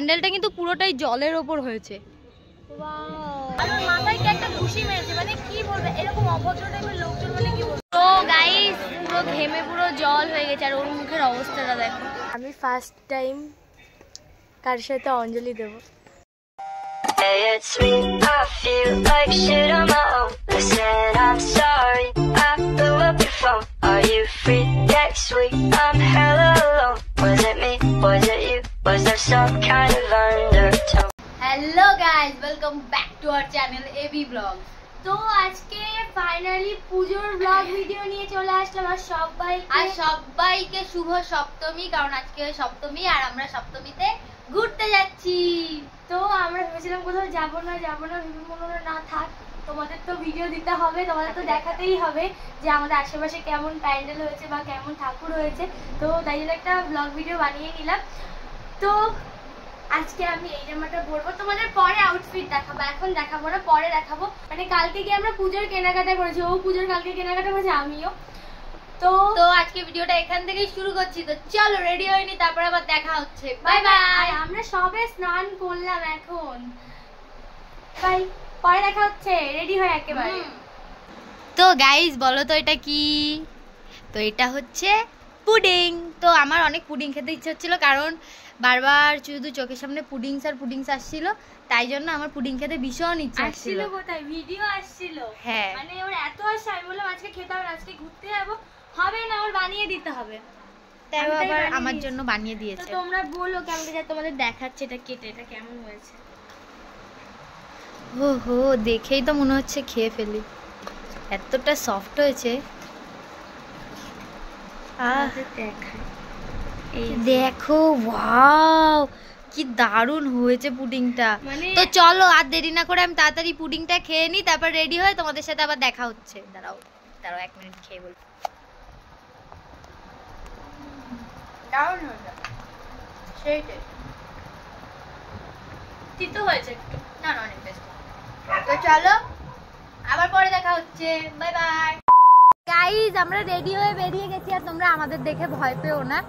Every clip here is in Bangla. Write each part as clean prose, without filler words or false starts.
প্যান্ডেলটা কিন্তু পুরোটাই জলের ওপর হয়েছে। আমার মাথায় কি একটা খুশি মেরেছে, মানে কি বলবে, এরকম অভদ্র টাইপের লোকজন মানে কি বলবো। তো গাইস পুরো ঘেমে পুরো জল হয়ে গেছে, আর ওর মুখের অবস্থাটা দেখো। আমি ফার্স্ট টাইম কার সাথে অঞ্জলি দেবো। Hey, it's me, I feel like shit on my own. Listen, I'm sorry, I blew up your phone. Are you free next week? I'm hella alone. Was it me? Was it you? Was there some kind of undertone? Hello guys, welcome back to our channel AB Vlog. তো আজকে ফাইনালি পুজোর ব্লগ ভিডিও নিয়ে চলে আসলাম, আর সবাইকে শুভ সপ্তমী, কারণ আজকে সপ্তমী আর আমরা সপ্তমীতে ঘুরতে যাচ্ছি। তো আমরা ভেবেছিলাম কোথাও যাবো না মনে না থাক, তোমাদের তো ভিডিও দিতে হবে, তোমাদের তো দেখাতেই হবে যে আমাদের আশেপাশে কেমন প্যান্ডেল হয়েছে বা কেমন ঠাকুর হয়েছে। তো তাই জন্য একটা ব্লগ ভিডিও বানিয়ে নিলাম। তো আজকে আমি এই জামাটা পরবো, তোমাদের পরে আউটফিট দেখাবো, এখন দেখাবো না, পরে দেখাবো। মানে কালকে গিয়ে আমরা পুজোর কেনাকাটা করেছি, ও পুজোর কালকে কেনাকাটা করেছে, আমিও। তো আজকে ভিডিওটা এখান থেকেই শুরু করছি। তো চলো রেডি হয়ে নি, তারপর আবার দেখা হচ্ছে। Bye bye. আমরা সবে স্নান করলাম এখন, বাই, পরে দেখা হচ্ছে, রেডি হয়ে একেবারে। তো গাইস বলো তো এটা কি? তো এটা হচ্ছে পুডিং। তো আমার অনেক পুডিং খেতে ইচ্ছে হচ্ছিল, কারণ বারবার শুধু চোখের সামনে পুডিংস আর পুডিংস আসছিল, তাই জন্য আমার পুডিং খেতে ভীষণ ইচ্ছে আসছিল। কোথায় ভিডিও আসছিল? হ্যাঁ, মানে ওর এত আশা, আমি বললাম আজকে খেতে হবে, আজকে ঘুরতে যাবো, হবে না, ওর বানিয়ে দিতে হবে, তাই আবার আমার জন্য বানিয়ে দিয়েছে। তো তোমরা বলো কেমন, যা তোমাদের দেখাচ্ছে এটা কেটে, এটা কেমন হয়েছে। ওহো, দেখেই তো মনে হচ্ছে খেয়ে ফেলি, এতটা সফট হয়েছে। দেখো, ওয়াও কি দারুণ হয়েছে পুডিংটা। তো চলো আর দেরি না করে আমি তাড়াতাড়ি পুডিংটা খেয়ে নিই, তারপর রেডি হয়ে তোমাদের সাথে আবার দেখা হচ্ছে। দাঁড়াও 1 মিনিট খেয়ে বলি। দারুণ হয়েছে, সেইটাই। তিতো হয়েছে একটু, না অনেক বেশ। তো চলো আবার পরে দেখা হচ্ছে, বাই বাই। গাইজ আমরা রেডি হয়ে বেরিয়ে গেছি, আর তোমরা আমাদের দেখে ভয় পেও না।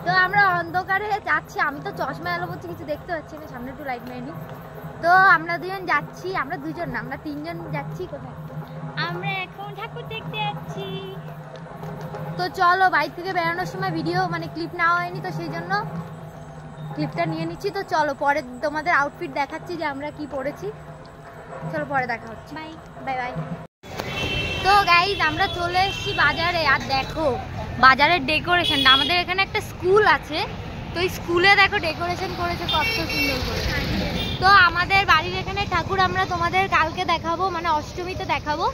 তো আমরা অন্ধকারে যাচ্ছি, আমি তো চশমা এলো বলছি, কিছু দেখতে পাচ্ছি না, সামনে একটু লাইট মেরে নি। তো আমরা দুজন যাচ্ছি, আমরা দুজন না, আমরা 3 জন যাচ্ছি। কোথায়? আমরা এখন ঠাকুর দেখতে যাচ্ছি। তো চলো, বাইক থেকে বেরোনোর সময় ভিডিও মানে ক্লিপ নেওয়া হয়নি, তো সেই জন্য ক্লিপটা নিয়ে নিচ্ছি। তো চলো পরে তোমাদের আউটফিট দেখাচ্ছি যে আমরা কি পরেছি। চলো পরে দেখা হচ্ছে, বাই বাই বাই। তো গাইজ আমরা চলে এসেছি বাজারে, আর দেখো বাজারের ডেকোরেশনটা, আমাদের এখানে একটা স্কুল আছে, তো এই স্কুলে দেখো ডেকোরেশন করেছে কত সুন্দর করে। তো আমাদের বাড়ির এখানে ঠাকুর আমরা তোমাদের কালকে দেখাবো, মানে অষ্টমীতে দেখাবো।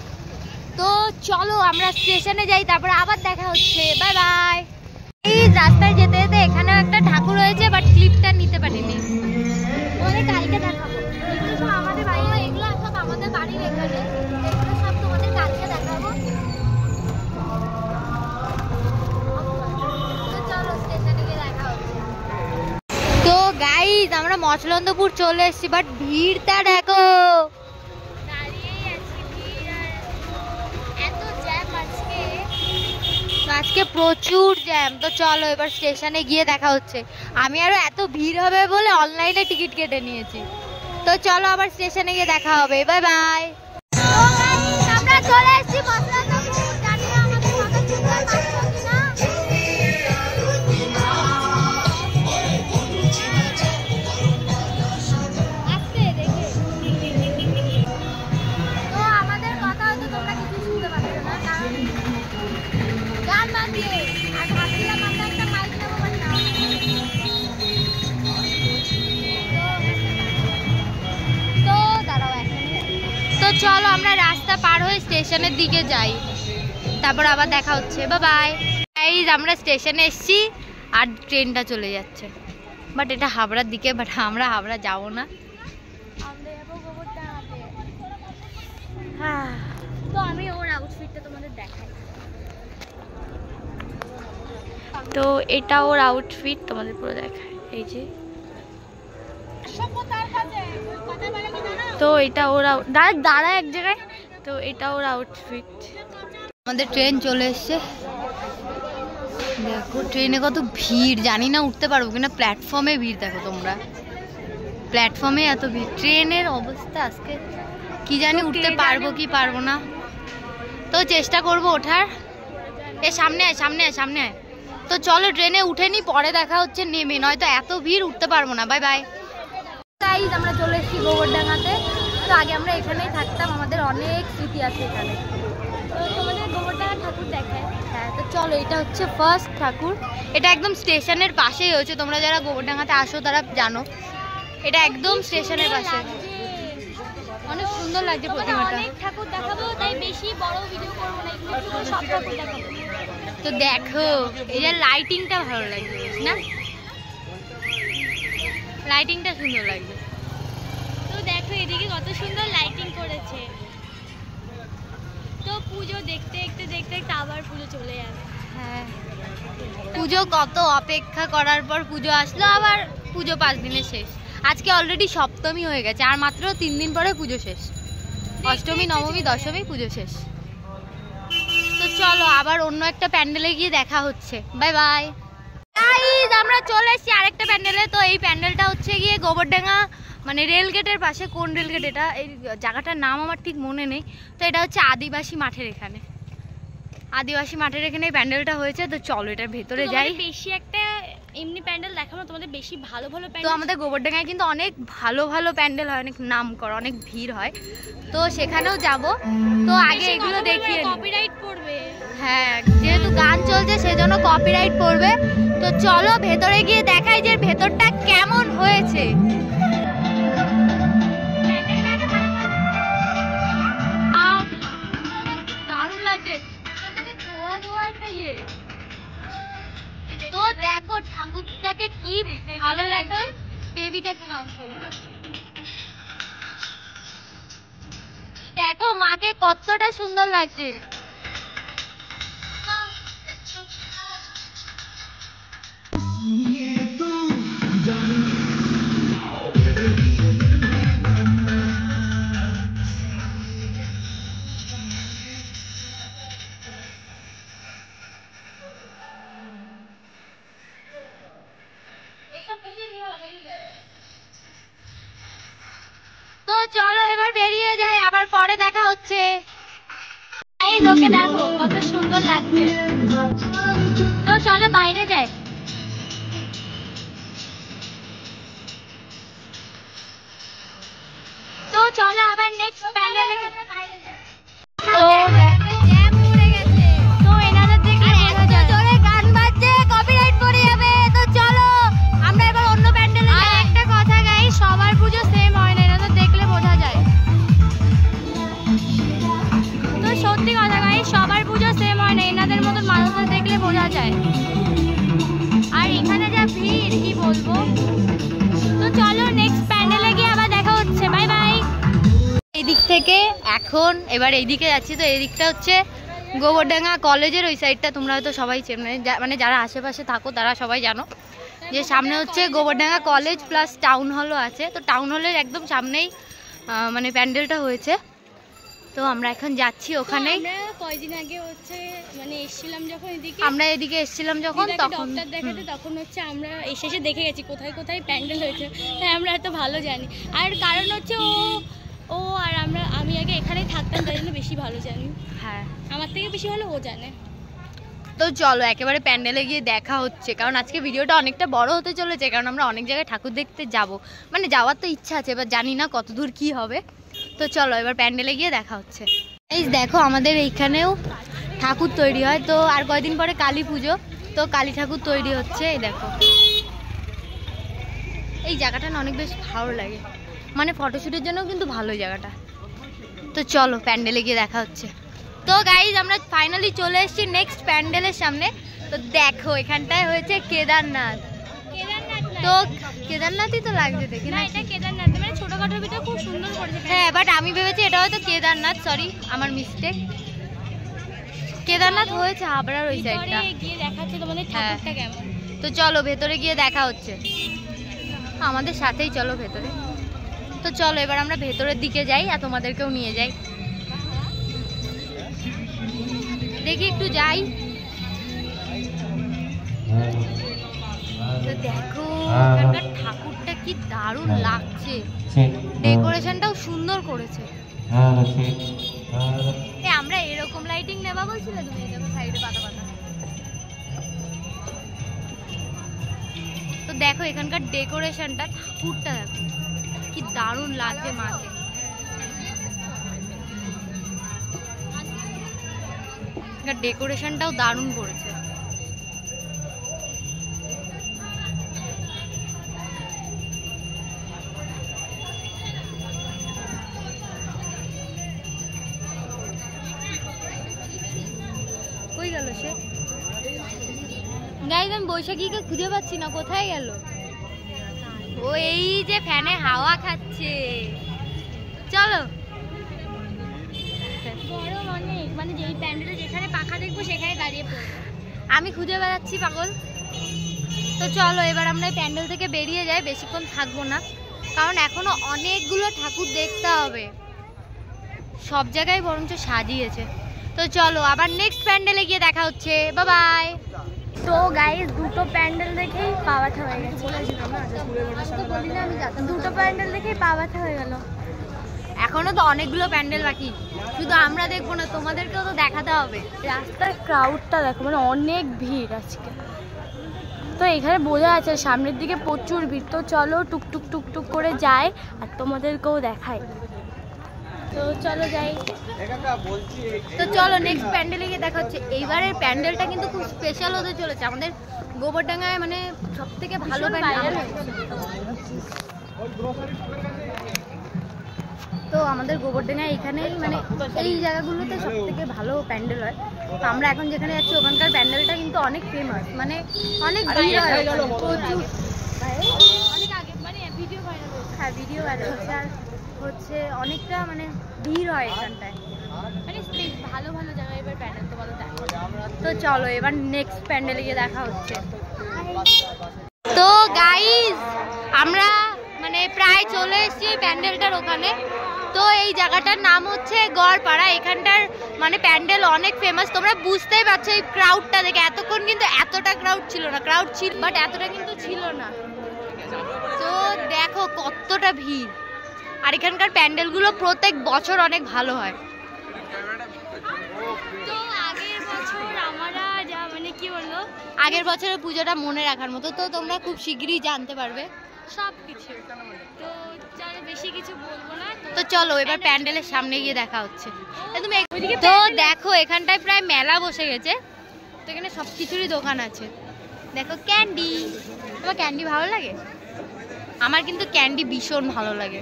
তো চলো আমরা স্টেশনে যাই, তারপরে আবার দেখা হচ্ছে, বাই বাই। এই রাস্তায় যেতে যেতে এখানেও একটা ঠাকুর হয়েছে, বাট ক্লিপটা নিতে পারিনি, তোমাদের কালকে দেখাবো। এগুলো সব আমাদের বাড়ি, এগুলো সব আমাদের বাড়ির এখানে, এগুলো সব তোমাদের কালকে দেখাবো। তো চলো স্টেশনে গিয়ে দেখা হচ্ছে। তো গাইজ আমরা মচলন্দপুর চলে এসেছি, বাট ভিড়টা দেখো, দাঁড়িয়েই আছি, ভিড় আর এত জ্যাম আজকে প্রচুর জ্যাম। তো চলো এবার স্টেশনে গিয়ে দেখা হচ্ছে। আমি আরো এত ভিড় হবে বলে অনলাইনে টিকিট কেটে নিয়েছি। তো চলো আবার স্টেশনে গিয়ে দেখা হবে, বাই বাই। আমরা চলে এসেছি মচলন্দপুর, জানি না আমাদের কথা শুনতে পাচ্ছো কিনা। আজকে দেখে তো আমাদের কথা হয়তো তোমরা কিছু শুনতে পাচ্ছ না, কারণ গান বাজিয়ে আর ভাবছিলাম আমরা একটা মাইক নেবো, বাট না। তো দাঁড়াও এখন। তো চলো আমরা রাস্তা পার হয়ে স্টেশনের দিকে যাই, তারপর আবার দেখা হচ্ছে, বাই বাই। গাইস আমরা স্টেশনে এসেছি, আর ট্রেনটা চলে যাচ্ছে, বাট এটা হাবড়ার দিকে, বাট আমরা হাবড়া যাবো না, আমরা যাবো গোবরডাঙ্গাতে। হ্যাঁ, তো আমি ওর আউটফিটটা তোমাদের দেখাই। তো এটা ওর আউটফিট, তোমাদের পুরো দেখায়, এই যে। তো এটা ওর দাঁড়া এক জায়গায়। তো এটা ওর আউটফিট। আমাদের ট্রেন চলে এসছে, দেখো ট্রেনে কত ভিড়, জানি না উঠতে পারবো কিনা, প্ল্যাটফর্মে ভিড় দেখো তোমরা। প্ল্যাটফর্মে এত ভিড়, ট্রেনের অবস্থা আজকে কি জানি উঠতে পারবো কি পারবো না, তো চেষ্টা করব ওঠার। এ সামনে আয় সামনে আয় সামনে আয়। তো চলো ট্রেনে উঠে নি, পরে দেখা হচ্ছে নেমে, নয়তো এত ভিড় উঠতে পারবো না। বাই বাই গাইস, আমরা চলে এসেছি গোবরডাঙ্গাতে। তো আগে আমরা এখানেই থাকতাম, আমাদের অনেক স্মৃতি আছে এখানে। তো তোমাদের গোবরডাঙ্গা ঠাকুর দেখায়। হ্যাঁ তো চলো, এটা হচ্ছে ফার্স্ট ঠাকুর, এটা একদম স্টেশনের পাশেই হয়েছে। তোমরা যারা গোবরডাঙ্গাতে আসো তারা জানো, এটা একদম স্টেশনের পাশে। অনেক সুন্দর লাগছে প্রতিমাটা। অনেক ঠাকুর দেখাবো, তাই বেশি বড় ভিডিও করব না, একটু সব ঠাকুর দেখাবো। তো দেখো এই যে লাইটিংটা ভালো লাগছে না, লাইটিংটা সুন্দর লাগছে। তো দেখো এদিকে কত সুন্দর লাইটিং করেছে। তো পুজো দেখতে দেখতে দেখতে দেখতে আবার পুজো চলে যাবে। হ্যাঁ পুজো কত অপেক্ষা করার পর পুজো আসলো, আবার পুজো 5 দিনে শেষ। আজকে অলরেডি সপ্তমী হয়ে গেছে, আর মাত্র 3 দিন পরে পুজো শেষ। অষ্টমী নবমী দশমী পুজো শেষ। তো চলো আবার অন্য একটা প্যান্ডেলে গিয়ে দেখা হচ্ছে। বাই বাই গাইস, আমরা চলে এসেছি আরেকটা প্যান্ডেলে। তো এই প্যান্ডেলটা হচ্ছে গিয়ে গোবরডাঙ্গা মানে রেল গেটের পাশে। কোন রেল গেট এটা, এই জায়গাটার নাম আমার ঠিক মনে নেই। তো এটা হচ্ছে আদিবাসী মাঠের এখানে, আদিবাসী মাঠের এখানে এই প্যান্ডেলটা হয়েছে। তো চলো এটার ভেতরে যাই। বেশি একটা এমনি প্যান্ডেল দেখাবো তোমাদের, বেশি ভালো ভালো প্যান্ডেল। তো আমাদের গোবরডাঙ্গায় কিন্তু অনেক ভালো ভালো প্যান্ডেল হয়, অনেক নাম করা, অনেক ভিড় হয়। তো সেখানেও যাব। তো আগে এগুলো দেখিয়ে, কপিরাইট পড়বে। হ্যাঁ যেহেতু গান চলছে সেজন্য কপিরাইট পড়বে। তো চলো ভেতরে গিয়ে দেখাই যে ভেতরটা কেমন হয়েছে। দারুণ লাগছে। তো দেখো ঠাকুরটাকে কি ভালো লাগে, বেবিটাকে দেখো মাকে কতটা সুন্দর লাগছে। তো চলো এবার বেরিয়ে যাই, আবার পরে দেখা হচ্ছে। এই লোকে দেখো কত সুন্দর লাগছে। তো চলো বাইরে যাই। তো চলো আবার নেক্সট প্যান্ডেলে। তো তো এনাদের দেখলে এত জোরে গান বাজছে, কপিরাইট পড়ে যাবে। তো চলো আমরা এবার অন্য প্যান্ডেলে যাই। একটা কথা গাইস, সবার পুজো সেম হয় না, এনাদের দেখলে বোঝা যায়। তো সত্যি কথা গাইস, সবার পুজো সেম হয় না, এনাদের মতন মানুষদের দেখলে বোঝা যায়। আর এখানে যা ভিড় কি বলবো। তো চলো নেক্সট প্যান্ডেলে গিয়ে আবার দেখা হচ্ছে। Bye bye. এই দিক থেকে এখন এবার এইদিকে যাচ্ছি। তো এই দিকটা হচ্ছে গোবরডাঙ্গা কলেজের ওই সাইডটা। তোমরা হয়তো সবাই মানে যারা আশেপাশে থাকো তারা সবাই জানো যে সামনে হচ্ছে গোবরডাঙ্গা কলেজ প্লাস টাউন হলও আছে। তো টাউন হলের একদম সামনেই মানে প্যান্ডেলটা হয়েছে। তো আমরা এখন যাচ্ছি ওখানে। কয়দিন আগে হচ্ছে মানে এসেছিলাম যখন এদিকে, আমরা এদিকে এসেছিলাম যখন, তখন দেখাতে, তখন হচ্ছে আমরা এসে দেখে গেছি কোথায় কোথায় প্যান্ডেল হয়েছে। তাই আমরা এত ভালো জানি। আর কারণ হচ্ছে ও আর আমি আগে এখানেই থাকতাম, তাই জন্য বেশি ভালো জানি। হ্যাঁ আমার থেকে বেশি ভালো ও জানে। তো চলো একেবারে প্যান্ডেলে গিয়ে দেখা হচ্ছে, কারণ আজকে ভিডিওটা অনেকটা বড় হতে চলেছে, কারণ আমরা অনেক জায়গায় ঠাকুর দেখতে যাব। মানে যাওয়ার তো ইচ্ছা আছে, এবার জানি না কত দূর কি হবে। তো চলো এবার প্যান্ডেলে গিয়ে দেখা হচ্ছে। এই দেখো আমাদের এইখানেও ঠাকুর তৈরি হয়। তো আর কয়দিন পরে কালী পুজো, তো কালী ঠাকুর তৈরি হচ্ছে। এই দেখো এই জায়গাটা না অনেক বেশ ভালো লাগে, মানে ফটোশুটের জন্য কিন্তু ভালো জায়গাটা। তো চলো প্যান্ডেলে গিয়ে দেখা হচ্ছে। তো গাইজ আমরা ফাইনালি চলে এসেছি নেক্সট প্যান্ডেলের সামনে। তো দেখো এখানটায় হয়েছে কেদারনাথ। তো কেদারনাথই তো লাগছে দেখি না, এটা কেদারনাথ মানে ছোটখাটো ভিতরে খুব সুন্দর করেছে। হ্যাঁ বাট আমি ভেবেছি এটা হয়তো কেদারনাথ, সরি আমার মিস্টেক। কেদারনাথ হয়েছে হাবড়ার ওই সাইডটা। গিয়ে দেখাচ্ছে তোমাদের ঠাকুরটা কেমন। তো চলো ভেতরে গিয়ে দেখা হচ্ছে, আমাদের সাথেই চলো ভেতরে। তো চলো এবার আমরা ভেতরের দিকে যাই আর তোমাদেরকেও নিয়ে যাই, দেখি একটু যাই। তো দেখো এখানকার ঠাকুরটা কি কি দারুণ লাগছে, ডেকোরেশনটাও সুন্দর করেছে। আমরা এরকম লাইটিং নেবা বলছিলে তুমি, এই দেখো সাইডে পাতা পাতা। তো দেখো এখানকার ডেকোরেশনটা, ঠাকুরটা দেখো কি দারুণ লাগছে মাকে। ডেকোরেশনটাও দারুণ করেছে। কই গেল সে? গাইস আমি বৈশাখীকে খুঁজে পাচ্ছি না, কোথায় গেল? ও এই যে ফ্যানে হাওয়া খাচ্ছে। চলো, গরম অনেক, মানে যেই প্যান্ডেলে যেখানে পাখা দেখবো সেখানে দাঁড়িয়ে পড়বো। আমি খুঁজে বেড়াচ্ছি পাগল। তো চলো এবার আমরা প্যান্ডেল থেকে বেরিয়ে যাই, বেশিক্ষণ থাকবো না, কারণ এখনো অনেকগুলো ঠাকুর দেখতে হবে, সব জায়গায় বরঞ্চ সাজিয়েছে। তো চলো আবার নেক্সট প্যান্ডেলে গিয়ে দেখা হচ্ছে, বাই বাই। তো গাইস দুটো প্যান্ডেল দেখেই পা ব্যথা হয়ে গেছে, দুটো প্যান্ডেল দেখেই পা ব্যথা হয়ে গেল। এখনো তো অনেকগুলো প্যান্ডেল বাকি, শুধু আমরা দেখবো না, তোমাদেরকেও তো দেখাতে হবে। রাস্তার ক্রাউডটা দেখো, মানে অনেক ভিড় আজকে। তো এখানে বোঝা যাচ্ছে সামনের দিকে প্রচুর ভিড়। তো চলো টুকটুক টুকটুক করে যাই আর তোমাদেরকেও দেখাই। তো চলো যাই। তো চলো নেক্সট প্যান্ডেলে গিয়ে দেখা হচ্ছে। এইবারের প্যান্ডেলটা কিন্তু খুব স্পেশাল হতে চলেছে, আমাদের গোবরডাঙ্গায় মানে সব থেকে ভালো প্যান্ডেল। তো আমাদের গোবরডাঙ্গায় এখানেই মানে এই জায়গাগুলোতে সব থেকে ভালো প্যান্ডেল হয়। তো আমরা এখন যেখানে যাচ্ছি ওখানকার প্যান্ডেলটা কিন্তু অনেক ফেমাস, মানে অনেক ভিড় হয়, প্রচুর অনেক আগে মানে ভিডিও ভাইরাল হচ্ছে। হ্যাঁ ভিডিও ভাইরাল হচ্ছে, আর হচ্ছে অনেকটা মানে ভিড় হয় এখানটায়, মানে ভালো ভালো জায়গায় এবার প্যান্ডেল তো ভালো দেখা। তো চলো এবার নেক্সট প্যান্ডেলে গিয়ে দেখা হচ্ছে। তো গাইস আমরা মানে প্রায় চলে এসেছি প্যান্ডেলটার ওখানে। তো এই জায়গাটার নাম হচ্ছে গড়পাড়া। এখানটার মানে প্যান্ডেল অনেক ফেমাস, তোমরা বুঝতেই পারছো এই ক্রাউডটা দেখে। এতক্ষণ কিন্তু এতটা ক্রাউড ছিল না, ক্রাউড ছিল বাট এতটা কিন্তু ছিল না। তো দেখো কতটা ভিড়, আর এখানকার প্যান্ডেলগুলো প্রত্যেক বছর অনেক ভালো হয়। তো আগের বছর আমরা যা মানে কি বলবো, আগের বছরের পুজোটা মনে রাখার মতো। তো তোমরা খুব শীঘ্রই জানতে পারবে সব কিছু। তো চলো বেশি কিছু বলবো না, তো চলো এবার প্যান্ডেলের সামনে গিয়ে দেখা হচ্ছে। তো দেখো এখানটায় প্রায় মেলা বসে গেছে, তো এখানে সব কিছুরই দোকান আছে। দেখো ক্যান্ডি, তোমার ক্যান্ডি ভালো লাগে? আমার কিন্তু ক্যান্ডি ভীষণ ভালো লাগে।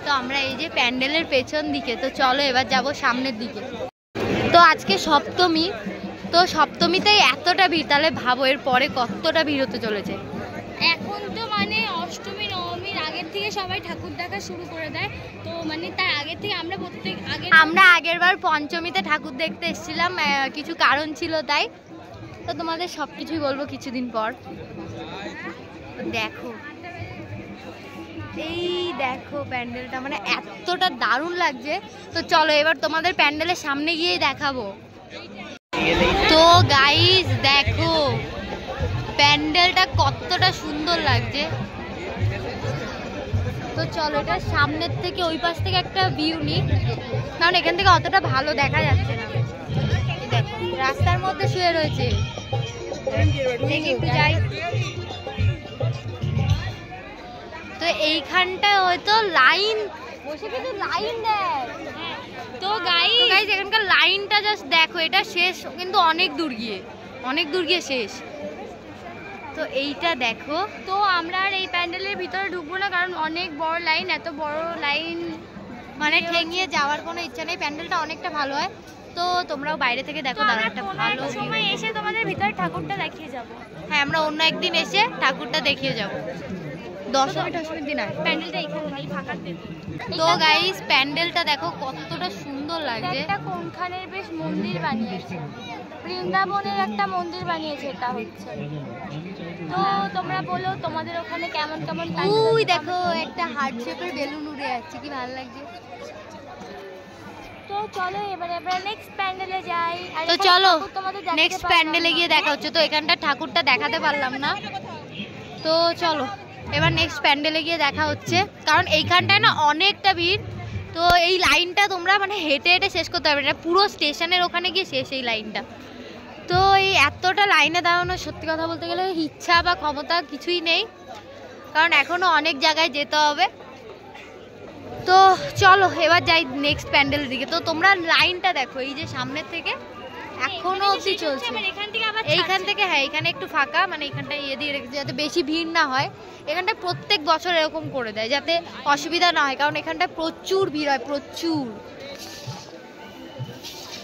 তো আমরা এই যে প্যান্ডেলের পেছন দিকে, তো চলো এবার যাব সামনের দিকে। তো আজকে সপ্তমী, তো সপ্তমীতেই এতটা ভিড়, তাহলে ভাবো এর পরে কতটা ভিড় হতে চলেছে। এখন তো মানে অষ্টমী নবমীর আগের থেকে সবাই ঠাকুর দেখা শুরু করে দেয়। তো মানে তার আগের থেকে আমরা আগের বার পঞ্চমীতে ঠাকুর দেখতে এসেছিলাম, কিছু কারণ ছিল তাই। তো তোমাদের সব কিছুই বলবো কিছুদিন পর। দেখো এই দেখো প্যান্ডেলটা মানে এতটা দারুণ লাগছে। তো চলো এবার তোমাদের প্যান্ডেলের সামনে গিয়েই দেখাবো। তো গাইস দেখো প্যান্ডেলটা কতটা সুন্দর লাগছে। তো চলো এটা সামনের থেকে ওই পাশ থেকে একটা ভিউ নিই, কারণ এখান থেকে অতটা ভালো দেখা যাচ্ছে না। দেখো রাস্তার মধ্যে শুয়ে রয়েছে, দেখি একটু যাই। তো এইখানটায় হয়তো লাইন বসে, কিন্তু লাইন দেয়। তো গাইস এখানকার লাইনটা জাস্ট দেখো, এটা শেষ কিন্তু অনেক দূর গিয়ে শেষ। তো এইটা দেখো। তো আমরা আর এই প্যান্ডেলের ভিতরে ঢুকবো না, কারণ অনেক বড় লাইন, এত বড় লাইন মানে ঠেঙিয়ে যাওয়ার কোনো ইচ্ছা নেই। প্যান্ডেলটা অনেকটা ভালো হয়, তো তোমরাও বাইরে থেকে দেখো। দাদা একটা ভালো সময় এসে তোমাদের ভিতরে ঠাকুরটা দেখিয়ে যাব। হ্যাঁ আমরা অন্য একদিন এসে ঠাকুরটা দেখিয়ে যাব। দশমীর দিন আছে প্যান্ডেলটা এখানেই ফাঁকা দেবো। তো গাইস প্যান্ডেলটা দেখো কতটা সুন্দর লাগছে। একটা কোনখানের বেশ মন্দির বানিয়েছে, বৃন্দাবনের একটা মন্দির বানিয়েছে এটা হচ্ছে। তো তোমরা বলো তোমাদের ওখানে কেমন কেমন। ওই দেখো একটা হার্ট শেপের বেলুন উড়ে যাচ্ছে, কি ভালো লাগছে। তো চলো এবারে আমরা নেক্সট প্যান্ডেলে যাই। তো চলো নেক্সট প্যান্ডেলে গিয়ে দেখা হচ্ছে। তো এখানটা ঠাকুরটা দেখাতে পারলাম না, তো চলো এবার নেক্সট প্যান্ডেলে গিয়ে দেখা হচ্ছে, কারণ এইখানটায় না অনেকটা ভিড়। তো এই লাইনটা তোমরা মানে হেঁটে হেঁটে শেষ করতে পারবে না, পুরো স্টেশনের ওখানে গিয়ে শেষ এই লাইনটা। তো এই এতটা লাইনে দাঁড়ানো সত্যি কথা বলতে গেলে ইচ্ছা বা ক্ষমতা কিছুই নেই, কারণ এখনো অনেক জায়গায় যেতে হবে। তো চলো এবার যাই নেক্সট প্যান্ডেলের দিকে। তো তোমরা লাইনটা দেখো, এই যে সামনের থেকে এখনো অবধি চলছে। এইখান থেকে হ্যাঁ, এখানে একটু ফাঁকা, মানে এখানটা ইয়ে দিয়ে রেখেছে যাতে বেশি ভিড় না হয়। এখানটা প্রত্যেক বছর এরকম করে দেয় যাতে অসুবিধা না হয়, কারণ এখানটা প্রচুর ভিড় হয়, প্রচুর।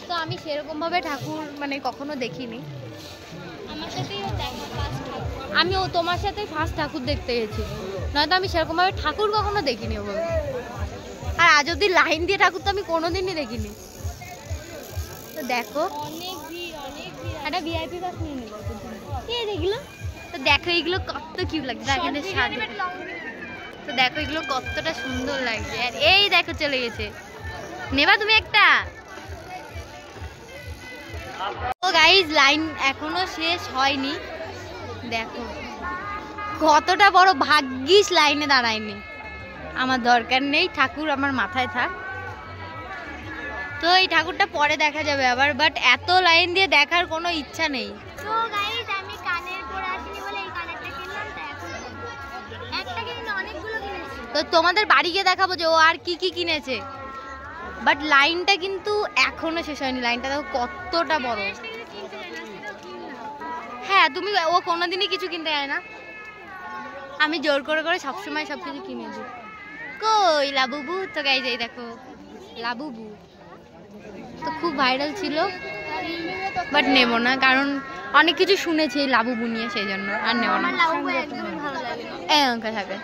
তো আমি সেরকম ভাবে ঠাকুর মানে কখনো দেখিনি, আমিও তোমার সাথে ফার্স্ট ঠাকুর দেখতে গেছি, নয়তো আমি সেরকম ভাবে ঠাকুর কখনো দেখিনি ওভাবে। আর আজ অব্দি লাইন দিয়ে ঠাকুর তো আমি কোনোদিনই দেখিনি। তো দেখো একটা ভিআইপি বাস নিয়ে নিল, কে দেখলো? তো দেখো এগুলো কত কিউট লাগছে, তো দেখো এগুলো কতটা সুন্দর লাগছে। আর এই দেখো চলে গেছে, নেবা তুমি একটা? তো গাইজ লাইন এখনো শেষ হয়নি, দেখো কতটা বড়, ভাগ্যিস লাইনে দাঁড়ায়নি। আমার দরকার নেই, ঠাকুর আমার মাথায় থাক। তো এই ঠাকুরটা পরে দেখা যাবে আবার, বাট এত লাইন দিয়ে দেখার কোনো ইচ্ছা নেই। তো গাইস আমি কানের পরে আসিনি বলে এই কানেরটা কিনলাম, একটা কিনে অনেকগুলো কিনেছি। তো তোমাদের বাড়ি গিয়ে দেখাবো যে ও আর কি কি কিনেছে, বাট লাইনটা কিন্তু এখনো শেষ হয়নি। লাইনটা দেখো কতটা বড়। হ্যাঁ তুমি, ও কোনোদিনই কিছু কিনতে যায় না, আমি জোর করে করে সবসময় সবকিছু কিনে দিই। কই লাবুবু? তো গাইজ এই দেখো লাবুবু, তো খুব ভাইরাল ছিল, বাট নেবো না, কারণ অনেক কিছু শুনেছি লাবুবু নিয়ে, সেই জন্য আর নেবো না। থাকে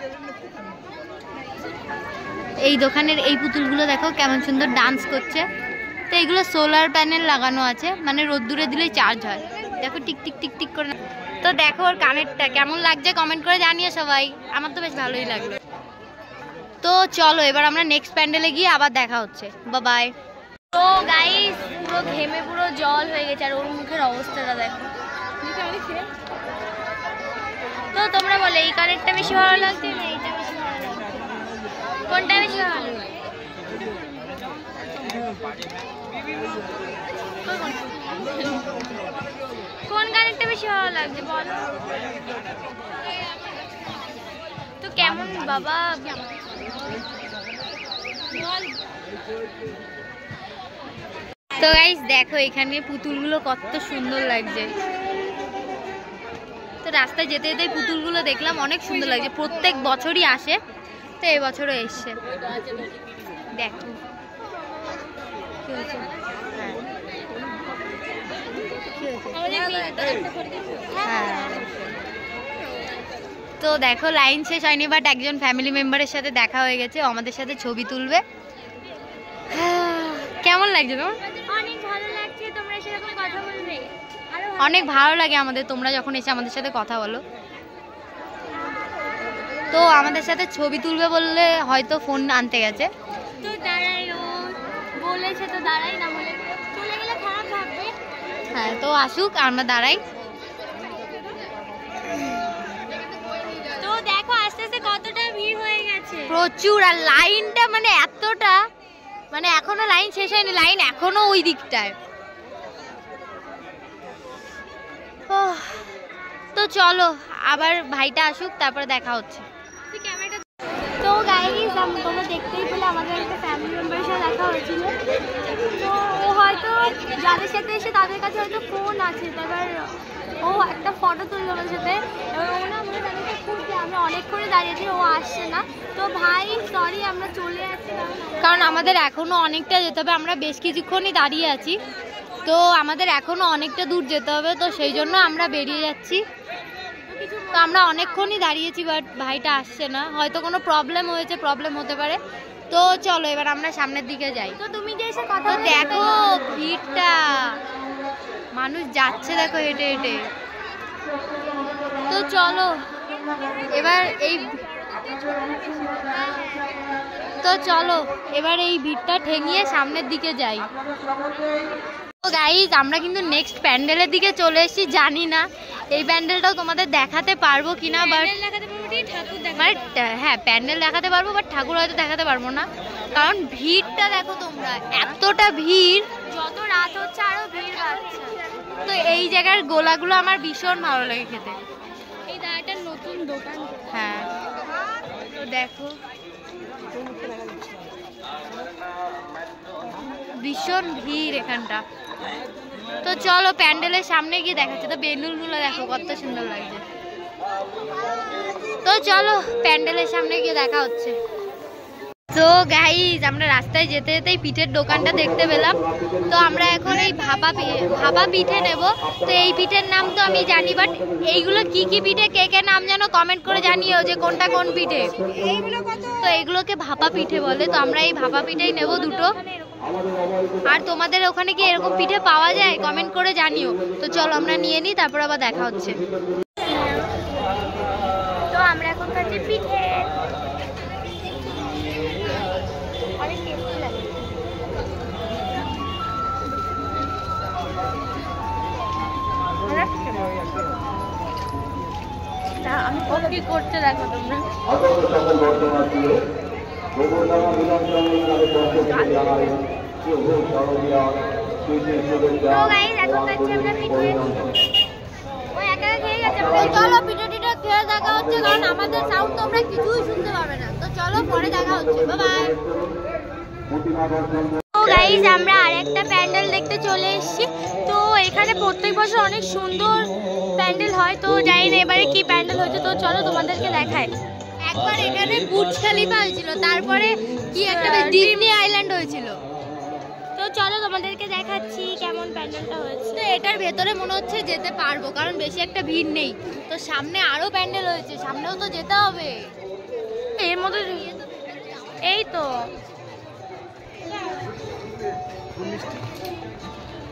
এই দোকানের এই পুতুলগুলো দেখো কেমন সুন্দর ডান্স করছে। তো এইগুলো সোলার প্যানেল লাগানো আছে, মানে রোদ্দুরে দিলেই চার্জ হয়। দেখো টিক টিক টিক টিক করে। তো দেখো ওর কানেরটা কেমন লাগছে কমেন্ট করে জানিয়ে সবাই, আমার তো বেশ ভালোই লাগলো। তো চলো এবার আমরা নেক্সট প্যান্ডেলে গিয়ে আবার দেখা হচ্ছে, বাই বাই। তো গাইস পুরো ঘেমে পুরো জল হয়ে গেছে, আর ওর মুখের অবস্থাটা দেখো। তো তোমরা বলে এই কানেরটা বেশি ভালো লাগছে না এইটা বেশি ভালো লাগছে, কোনটা বেশি ভালো? কোন কানেরটা বেশি ভালো লাগছে বলো তো? কেমন বাবা? তো গাইস দেখো এখানে পুতুলগুলো কত সুন্দর লাগছে। তো রাস্তায় যেতে যেতে পুতুলগুলো দেখলাম, অনেক সুন্দর লাগছে, প্রত্যেক বছরই আসে, তো এবছরও এসছে। দেখো কি হয়েছে, তো দেখো লাইন শেষ হয়নি, বাট একজন ফ্যামিলি মেম্বারের সাথে দেখা হয়ে গেছে, আমাদের সাথে ছবি তুলবে। কেমন লাগছে তোমার? অনেক ভালো লাগছে, তোমরা সেরকম কথা বলবে, অনেক ভালো লাগে আমাদের তোমরা যখন এসে আমাদের সাথে কথা বলো। তো আমাদের সাথে ছবি তুলবে বললে হয়তো ফোন আনতে গেছে, তো দাঁড়াই, ও বলেছে তো দাঁড়াই, না বলে চলে গেলে খারাপ ভাববে। হ্যাঁ তো আসুক, আমরা দাঁড়াই। তো দেখো আস্তে আস্তে কতটা ভিড় হয়ে গেছে, প্রচুর। আর লাইনটা মানে এতটা, মানে এখনো লাইন শেষ হয়নি, লাইন এখনো ওই দিকটায়। তো চলো আবার ভাইটা আসুক, তারপরে দেখা হচ্ছে। তো গাইস তোমরা দেখতেই পেলে আমাদের একটা ফ্যামিলি মেম্বারের সাথে দেখা হয়েছিল। তো ও হয়তো যাদের সাথে এসে তাদের কাছে হয়তো ফোন আছে, এবার ও একটা ফটো তুললো আমার সাথে, এবার ও না মনে তাদেরকে খুঁজছে, আমরা অনেক করে দাঁড়িয়েছি, ও আসছে না। তো ভাই সরি আমরা চলে যাচ্ছি, কারণ আমাদের এখনো অনেকটা যেতে হবে, আমরা বেশ কিছুক্ষণই দাঁড়িয়ে আছি, তো আমাদের এখনো অনেকটা দূর যেতে হবে, তো সেই জন্য আমরা বেরিয়ে যাচ্ছি। তো আমরা অনেকক্ষণই দাঁড়িয়েছি, বাট ভাইটা আসছে না, হয়তো কোনো প্রবলেম হয়েছে, প্রবলেম হতে পারে। তো চলো এবার আমরা সামনের দিকে যাই। তো তুমি যে এসে কথা দেখো ভিড়টা, মানুষ যাচ্ছে দেখো হেঁটে হেঁটে। তো চলো এবার এই ভিড়টা ঠেঙিয়ে সামনের দিকে যাই। তো গাইজ আমরা কিন্তু নেক্সট প্যান্ডেলের দিকে চলে এসেছি। জানি না এই প্যান্ডেলটাও তোমাদের দেখাতে পারবো কিনা, বাট হ্যাঁ প্যান্ডেল দেখাতে পারবো, বাট ঠাকুর হয়তো দেখাতে পারবো না, কারণ ভিড়টা দেখো তোমরা, এতটা ভিড়, যত রাত হচ্ছে আরো ভিড় বাড়ছে। তো এই জায়গার গোলাগুলো আমার ভীষণ ভালো লাগে খেতে। এই দাঁড়াটা নতুন দোকান, হ্যাঁ তো দেখো ভীষণ ভিড় এখানটা। তো চলো প্যান্ডেলের সামনে গিয়ে দেখাচ্ছে। তো বেলুনগুলো দেখো কত সুন্দর লাগছে। তো চলো প্যান্ডেলের সামনে গিয়ে দেখা হচ্ছে। তো গাইজ আমরা রাস্তায় যেতে যেতেই পিঠের দোকানটা দেখতে পেলাম। তো আমরা এখন এই ভাপা পিঠে নেব। তো এই পিঠের নাম তো আমি জানি, বাট এইগুলো কি কি পিঠে কে কে নাম জানো কমেন্ট করে জানিও যে কোনটা কোন পিঠে। তো এগুলোকে ভাপা পিঠে বলে। তো আমরা এই ভাপা পিঠেই নেব দুটো। আর তোমাদের ওখানে কি এরকম পিঠে পাওয়া যায় কমেন্ট করে জানিও। তো চলো আমরা নিয়ে নিই, তারপর আবার দেখা হচ্ছে। তো আমরা এখন খাচ্ছি পিঠে, অনেক টেস্টি লাগে। আমি কি করতে দেখো তোমরা। চলো পিঠে টিঠে খেয়ে দেখা হচ্ছে, কারণ আমাদের সাউন্ড তোমরা কিছুই শুনতে পাবে না। তো চলো পরে দেখা হচ্ছে, বাই বাই। তো গাইস আমরা আরেকটা প্যান্ডেল দেখতে চলে এসেছি। তো এখানে প্রত্যেক বছর অনেক সুন্দর প্যান্ডেল হয়। তো জানি না এবারে কি প্যান্ডেল হয়েছে। তো চলো তোমাদেরকে দেখাই। একবার এখানে বুর্জ খলিফা হয়েছিল, তারপরে কি একটা ডিজনি আইল্যান্ড হয়েছিল। তো চলো তোমাদেরকে দেখাচ্ছি কেমন প্যান্ডেলটা হয়েছে। তো এটার ভেতরে মনে হচ্ছে যেতে পারবো, কারণ বেশি একটা ভিড় নেই। তো সামনে আরো প্যান্ডেল হয়েছে, সামনেও তো যেতে হবে। এর মধ্যে এই তো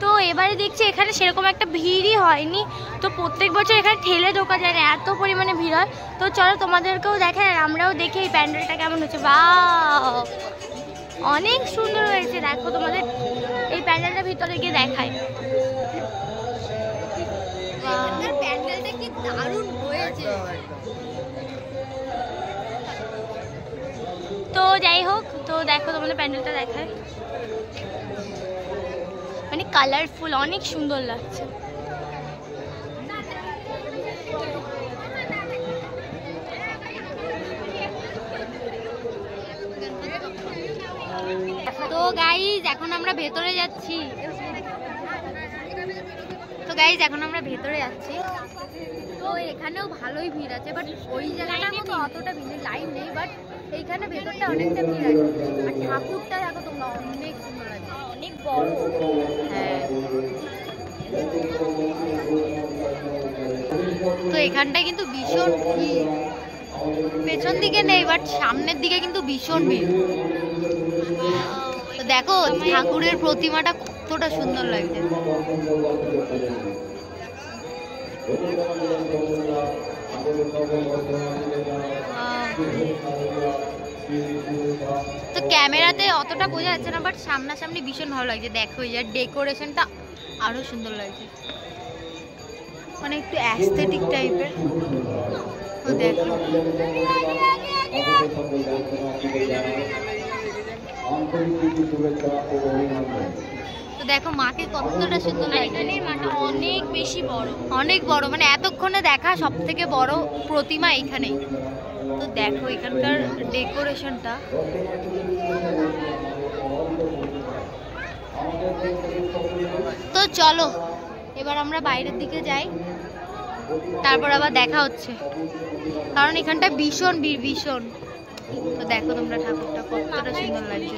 তো এবারে দেখছি এখানে সেরকম একটা ভিড়ই হয়নি। তো প্রত্যেক বছর এখানে ঠেলে ঢোকা যায় না, এত পরিমাণে ভিড় হয়। তো চলো তোমাদেরকেও দেখাই আর আমরাও দেখি এই প্যান্ডেলটা কেমন হচ্ছে। বাহ অনেক সুন্দর হয়েছে। দেখো তোমাদের এই প্যান্ডেলটা ভিতরে গিয়ে দেখাই। প্যান্ডেলটা কি দারুণ হয়েছে। তো যাই হোক, তো দেখো তোমাদের প্যান্ডেলটা দেখায়, মানে কালারফুল, অনেক সুন্দর লাগছে। তো গাইজ এখন আমরা ভেতরে যাচ্ছি। তো এখানেও ভালোই ভিড় আছে, বাট ওই জায়গাটার মতো অতটা ভিড় লাইন নেই, বাট এইখানে ভেতরটা অনেকটা ভিড় আছে। আর ঠাকুরটা দেখো তোমরা অনেক সুন্দর আছে, অনেক বড়। হ্যাঁ তো এখানটা কিন্তু ভীষণ ভিড়, পেছন দিকে নেই বাট সামনের দিকে কিন্তু ভীষণ ভিড়। তো দেখো ঠাকুরের প্রতিমাটা কতটা সুন্দর লাগছে। তো ক্যামেরাতে অতটা বোঝা যাচ্ছে না, বাট সামনাসামনি ভীষণ ভালো লাগছে। দেখো এই ডেকোরেশনটা আরো সুন্দর লাগছে, মানে একটু অ্যাস্থেটিক টাইপের। তো দেখো তো দেখো মাকে কতটা সুন্দর লাগছে। মাটা অনেক বেশি বড়, অনেক বড়, মানে এতক্ষণে দেখা সব থেকে বড় প্রতিমা এইখানেই। তো দেখো এখানকার ডেকোরেশনটা। তো চলো এবার আমরা বাইরের দিকে যাই, তারপর আবার দেখা হচ্ছে, কারণ এখানটা ভীষণ ভিড়, ভীষণ। তো দেখো তোমরা ঠাকুরটা কতটা সুন্দর লাগছে,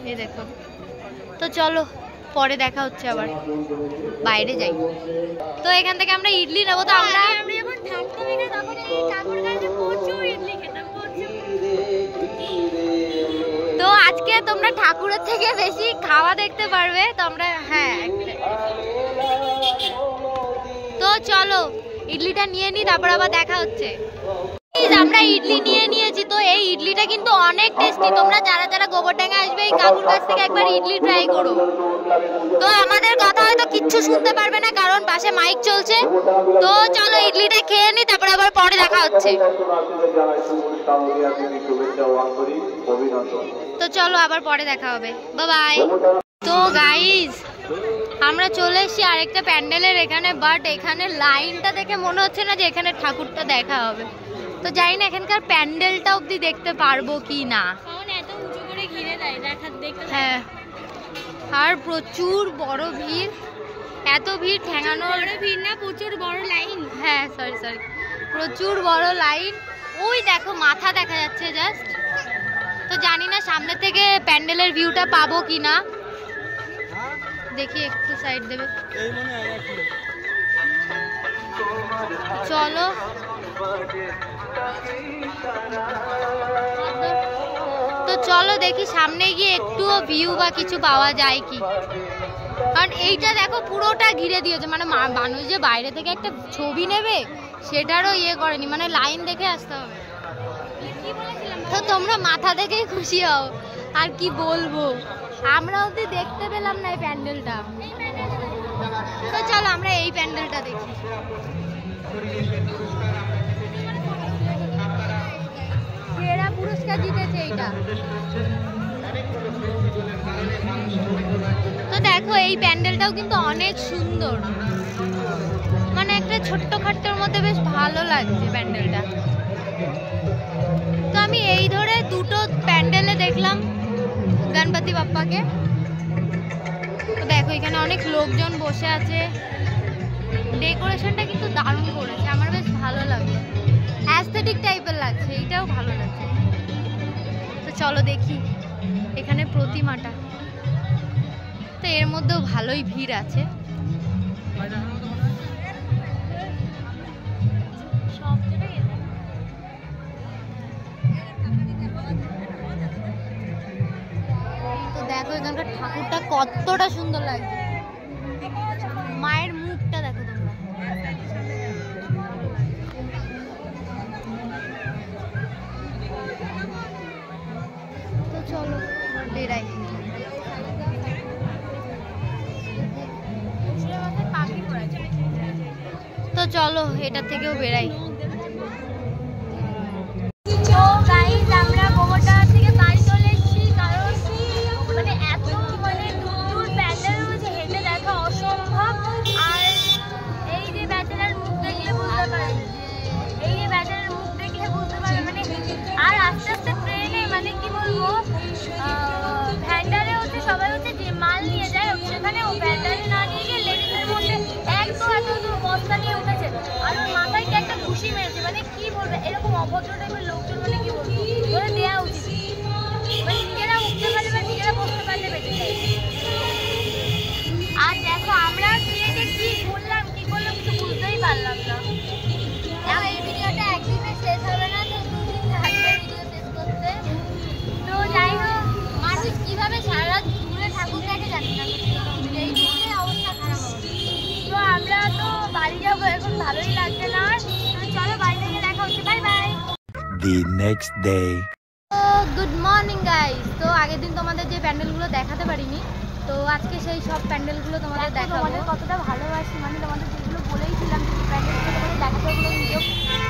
এই দেখো। তো চলো পরে দেখা হচ্ছে, আবার বাইরে যাই। তো এখান থেকে আমরা ইডলি নেবো। তো আমরা যখন থাকতাম এখানে তখন এই ঠাকুর কাছে প্রচুর ইডলি খেতাম। তো আজকে তোমরা ঠাকুরের থেকে বেশি খাওয়া দেখতে পারবে। তো আমরা তো চলো ইডলিটা নিয়ে নিই, তারপর আবার দেখা হচ্ছে। আমরা ইডলি নিয়ে নিয়েছি। তো এই ইডলিটা কিন্তু অনেক টেস্টি। তোমরা যারা যারা গোবরডাঙ্গা আসবে এই কাকুর কাছ থেকে একবার ইডলি ট্রাই করো। তো আমাদের কথা হয়তো কিচ্ছু শুনতে পারবে না কারণ পাশে মাইক চলছে। তো চলো ইডলিটা খেয়ে নি, তারপরে আবার পরে দেখা হচ্ছে। তো চলো আবার পরে দেখা হবে, বাই বাই। তো গাইস আমরা চলে এসেছি আরেকটা প্যান্ডেলের এখানে, বাট এখানে লাইনটা দেখে মনে হচ্ছে না যে এখানে ঠাকুরটা দেখা হবে। তো জানি না এখানকার প্যান্ডেলটা অবধি দেখতে পারবো কি না, এত উঁচু করে ঘিরে দেয় দেখতে। হ্যাঁ, আর প্রচুর বড় ভিড়, এত ভিড় ঠেঙানোর ভিড় না, প্রচুর বড় লাইন। হ্যাঁ সরি প্রচুর বড় লাইন। ওই দেখো মাথা দেখা যাচ্ছে জাস্ট। তো জানি না সামনে থেকে প্যান্ডেলের ভিউটা পাবো কি না, দেখি একটু সাইড দেবে। চলো তো চলো দেখি সামনে গিয়ে একটুও ভিউ বা কিছু পাওয়া যায় কি, কারণ এইটা দেখো পুরোটা ঘিরে দিয়েছে, মানে মানুষ যে বাইরে থেকে একটা ছবি নেবে সেটারও ইয়ে করেনি, মানে লাইন দেখে আসতে হবে। তো তোমরা মাথা দেখেই খুশি হও, আর কি বলবো, আমরা অবধি দেখতে পেলাম না এই প্যান্ডেলটা। তো চলো আমরা এই প্যান্ডেলটা দেখি। সেরা পুরস্কার জিতেছে এইটা। তো দেখো এই প্যান্ডেলটাও কিন্তু অনেক সুন্দর, মানে একটা ছোট্ট খাট্টোর মধ্যে বেশ ভালো লাগছে প্যান্ডেলটা। তো আমি এই ধরে দুটো প্যান্ডেলে দেখলাম গণপতি বাপ্পাকে। তো দেখো এখানে অনেক লোকজন বসে আছে, ডেকোরেশনটা কিন্তু দারুণ করেছে, আমার বেশ ভালো লাগছে, অ্যাস্থেটিক টাইপের লাগছে, এইটাও ভালো লাগছে। তো চলো দেখি এখানে প্রতিমাটা, তো এর মধ্যেও ভালোই ভিড় আছে। তো দেখো এখানকার ঠাকুরটা কতটা সুন্দর লাগছে, মায়ের মুখটা দেখো তোমরা। তো চলো বেরাই। তো চলো এটা থেকেও বেরাই। আমরা গোবরডাঙ্গা থেকে বাড়ি চলে এসেছি, কারণ মানে এত মানে দূর প্যান্ডেল রয়েছে, হেঁটে দেখা অসম্ভব। আর এই যে ব্যাচেলার মুখ দেখলে বুঝতে পারবে, এই যে ব্যাচেলার মুখ দেখলে বুঝতে পারবে, মানে আর আস্তে আস্তে ট্রেনে মানে কি বলবো, ভ্যান্ডারে হচ্ছে সবাই হচ্ছে যে মাল নিয়ে যায়, সেখানে ও ভ্যান্ডারে না নিয়ে গিয়ে লেডিসের মধ্যে এত বস্তা নিয়ে উঠেছে, আর ওর মাথায় কি একটা খুশি মেরেছে, মানে কি বলবে, এরকম অভদ্র টাইপের লোকজন মানে কি বলবো, ধরে দেওয়া উচিত, মানে নিজেরা উঠতে পারলে বা নিজেরা বসতে পারলে বেঁচে যায়। আর দেখো আমরা গিয়ে যে কি ঘুরলাম কি করলাম কিছু বুঝতেই পারলাম না। এই ভিডিওটা একদিনে শেষ হবে না, তো দুদিন লাগবে ভিডিও শেষ করতে। তো যাই হোক, মানুষ কিভাবে সারা রাত ঘুরে ঠাকুর দেখে জানি না, এই ঘুরে অবস্থা খারাপ হবে। তো আমরা তো বাড়ি যাবো এখন, ভালোই লাগছে না। চলো বাড়ি থেকে দেখা হচ্ছে, bye bye. The next day. Good morning guys. তো আগের দিন তোমাদের যে প্যান্ডেলগুলো দেখাতে পারিনি, তো আজকে সেই সব প্যান্ডেলগুলো তোমাদের দেখাবো। তোমাদের কতটা ভালোবাসি, মানে তোমাদের যেগুলো বলেইছিলাম যে প্যান্ডেলগুলো তোমাদের দেখাতে হবে, ভিডিও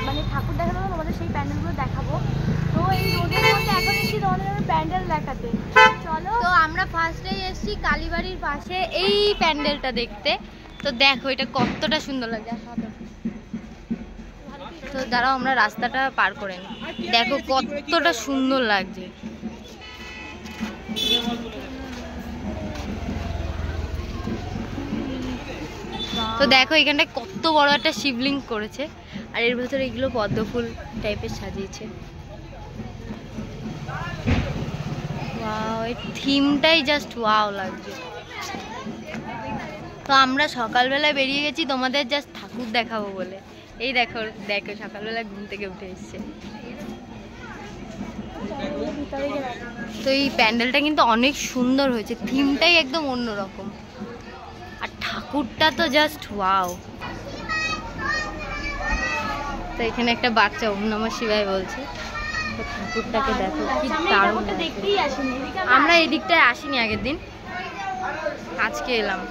মানে ঠাকুর দেখাতে হবে, তোমাদের সেই প্যান্ডেলগুলো দেখাবো। তো এই রোদের মধ্যে এখন এসেছি তোমাদের প্যান্ডেল দেখাতে, চলো। তো আমরা ফার্স্টেই এসেছি কালীবাড়ির পাশে এই প্যান্ডেলটা দেখতে। তো দেখো এটা কতটা সুন্দর লাগছে। তো দাঁড়াও আমরা রাস্তাটা পার করে নিই, দেখো কতটা সুন্দর লাগছে। তো দেখো এখানটায় কত বড় একটা শিবলিঙ্গ করেছে, আর এর ভেতরে এগুলো পদ্ম ফুল টাইপের সাজিয়েছে। ওয়াও, এই থিমটাই জাস্ট ওয়াও লাগছে। তো আমরা সকালবেলায় বেরিয়ে গেছি তোমাদের জাস্ট ঠাকুর দেখাবো বলে। এই দেখো দেখো সকালবেলা ঘুম থেকে উঠে এসছে। তো এই প্যান্ডেলটা কিন্তু অনেক সুন্দর হয়েছে, থিমটাই একদম অন্যরকম, আর ঠাকুরটা তো জাস্ট ওয়াও। তো এখানে একটা বাচ্চা ওম নমঃ শিবায় বলছে। তো ঠাকুরটাকে দেখো কি দারুণ। আমরা এই দিকটায় আসিনি আগের দিন, আজকে এলাম।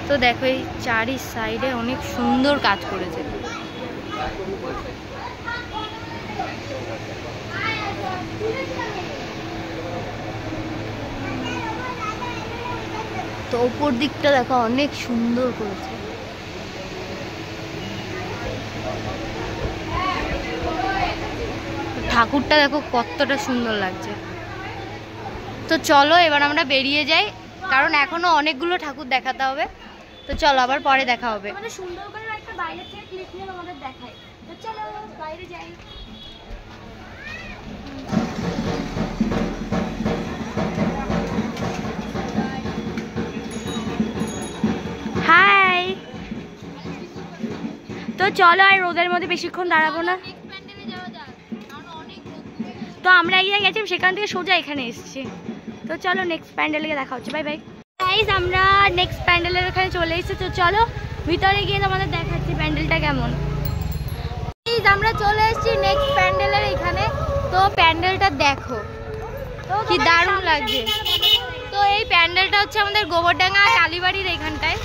তো দেখো এই চারি সাইডে অনেক সুন্দর কাজ করেছে। তো উপর দিকটা দেখো অনেক সুন্দর করেছে। ঠাকুরটা দেখো কতটা সুন্দর লাগছে। তো চলো এবার আমরা বেরিয়ে যাই, কারণ এখনো অনেকগুলো ঠাকুর দেখাতে হবে। তো চলো আবার পরে দেখা হবে। মানে সুন্দর করে একটা বাইরে থেকে ক্লিপ নিয়ে আমাদের দেখাই। তো চলো বাইরে যাই। হাই। তো চলো আর রোদের মধ্যে বেশিক্ষণ দাঁড়াবো না। তো আমরা এই জায়গায় গেছিলাম, সেখান থেকে সোজা এখানে এসেছি। তো চলো নেক্সট প্যান্ডেলে গিয়ে দেখা হচ্ছে। বাই বাই গাইস, আমরা নেক্সট প্যান্ডেলের এখানে চলে এসেছি। তো চলো ভিতরে গিয়ে তোমাদের দেখাচ্ছি প্যান্ডেলটা কেমন। আমরা চলে এসেছি নেক্সট প্যান্ডেলের এখানে। তো প্যান্ডেলটা দেখো কি দারুণ লাগছে। তো এই প্যান্ডেলটা হচ্ছে আমাদের গোবরডাঙ্গা কালীবাড়ির এখানটায়,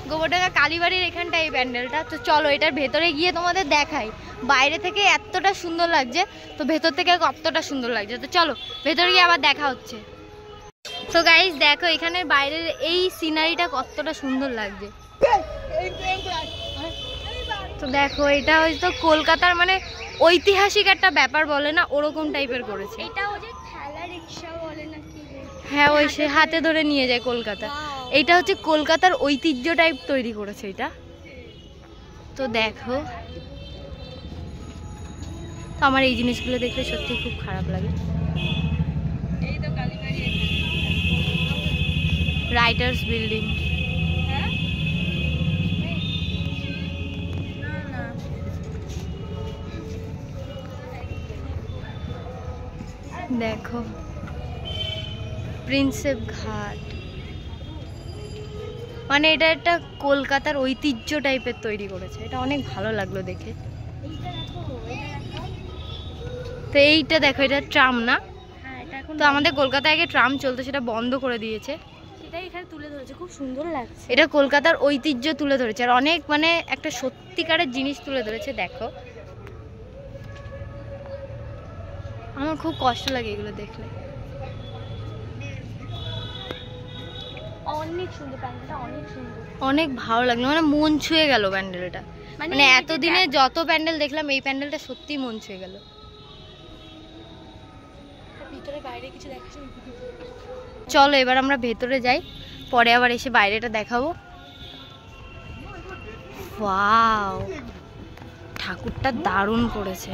গোবরডাঙ্গা কালীবাড়ির এখানটায় এই প্যান্ডেলটা। তো চলো এটার ভেতরে গিয়ে তোমাদের দেখাই। বাইরে থেকে এতটা সুন্দর লাগছে, তো ভেতর থেকে কতটা সুন্দর লাগছে। তো চলো ভেতরে গিয়ে আবার দেখা হচ্ছে। তো গাইস দেখো এখানে বাইরের এই সিনারিটা কতটা সুন্দর লাগছে। তো দেখো এটা হয়তো কলকাতার মানে ঐতিহাসিক একটা ব্যাপার বলে না, ওরকম টাইপের করেছে। এটা ওই যে ঠেলা রিকশা বলে নাকি? হ্যাঁ, ওই সে হাতে ধরে নিয়ে যায় কলকাতা। এইটা হচ্ছে কলকাতার ঐতিহ্য টাইপ তৈরি করেছে এটা। তো দেখো, তো আমার এই জিনিসগুলো দেখলে সত্যি খুব খারাপ লাগে। এই তো কালীবাড়ি, রাইটার্স বিল্ডিং। দেখো প্রিন্সেপ ঘাট, মানে এটা একটা কলকাতার ঐতিহ্য টাইপের তৈরি করেছে। এটা অনেক ভালো লাগলো দেখে। তো এইটা দেখো, এটা ট্রাম না? তো আমাদের কলকাতায় আগে ট্রাম চলতো, সেটা বন্ধ করে দিয়েছে। সেটাই এখানে তুলে ধরেছে, খুব সুন্দর লাগছে। এটা কলকাতার ঐতিহ্য তুলে ধরেছে, আর অনেক মানে একটা সত্যিকারের জিনিস তুলে ধরেছে। দেখো আমার খুব কষ্ট লাগে এগুলো দেখলে। অনেক সুন্দর প্যান্ডেলটা, অনেক সুন্দর, অনেক ভালো লাগলো, মানে মন ছুঁয়ে গেল প্যান্ডেলটা। মানে এতদিনে যত প্যান্ডেল দেখলাম এই প্যান্ডেলটা সত্যি মন ছুঁয়ে গেল। ভিতরে বাইরে কিছু দেখাচ্ছি, চলো এবার আমরা ভেতরে যাই, পরে আবার এসে বাইরেটা দেখাবো। ওয়াও, ঠাকুরটা দারুণ করেছে।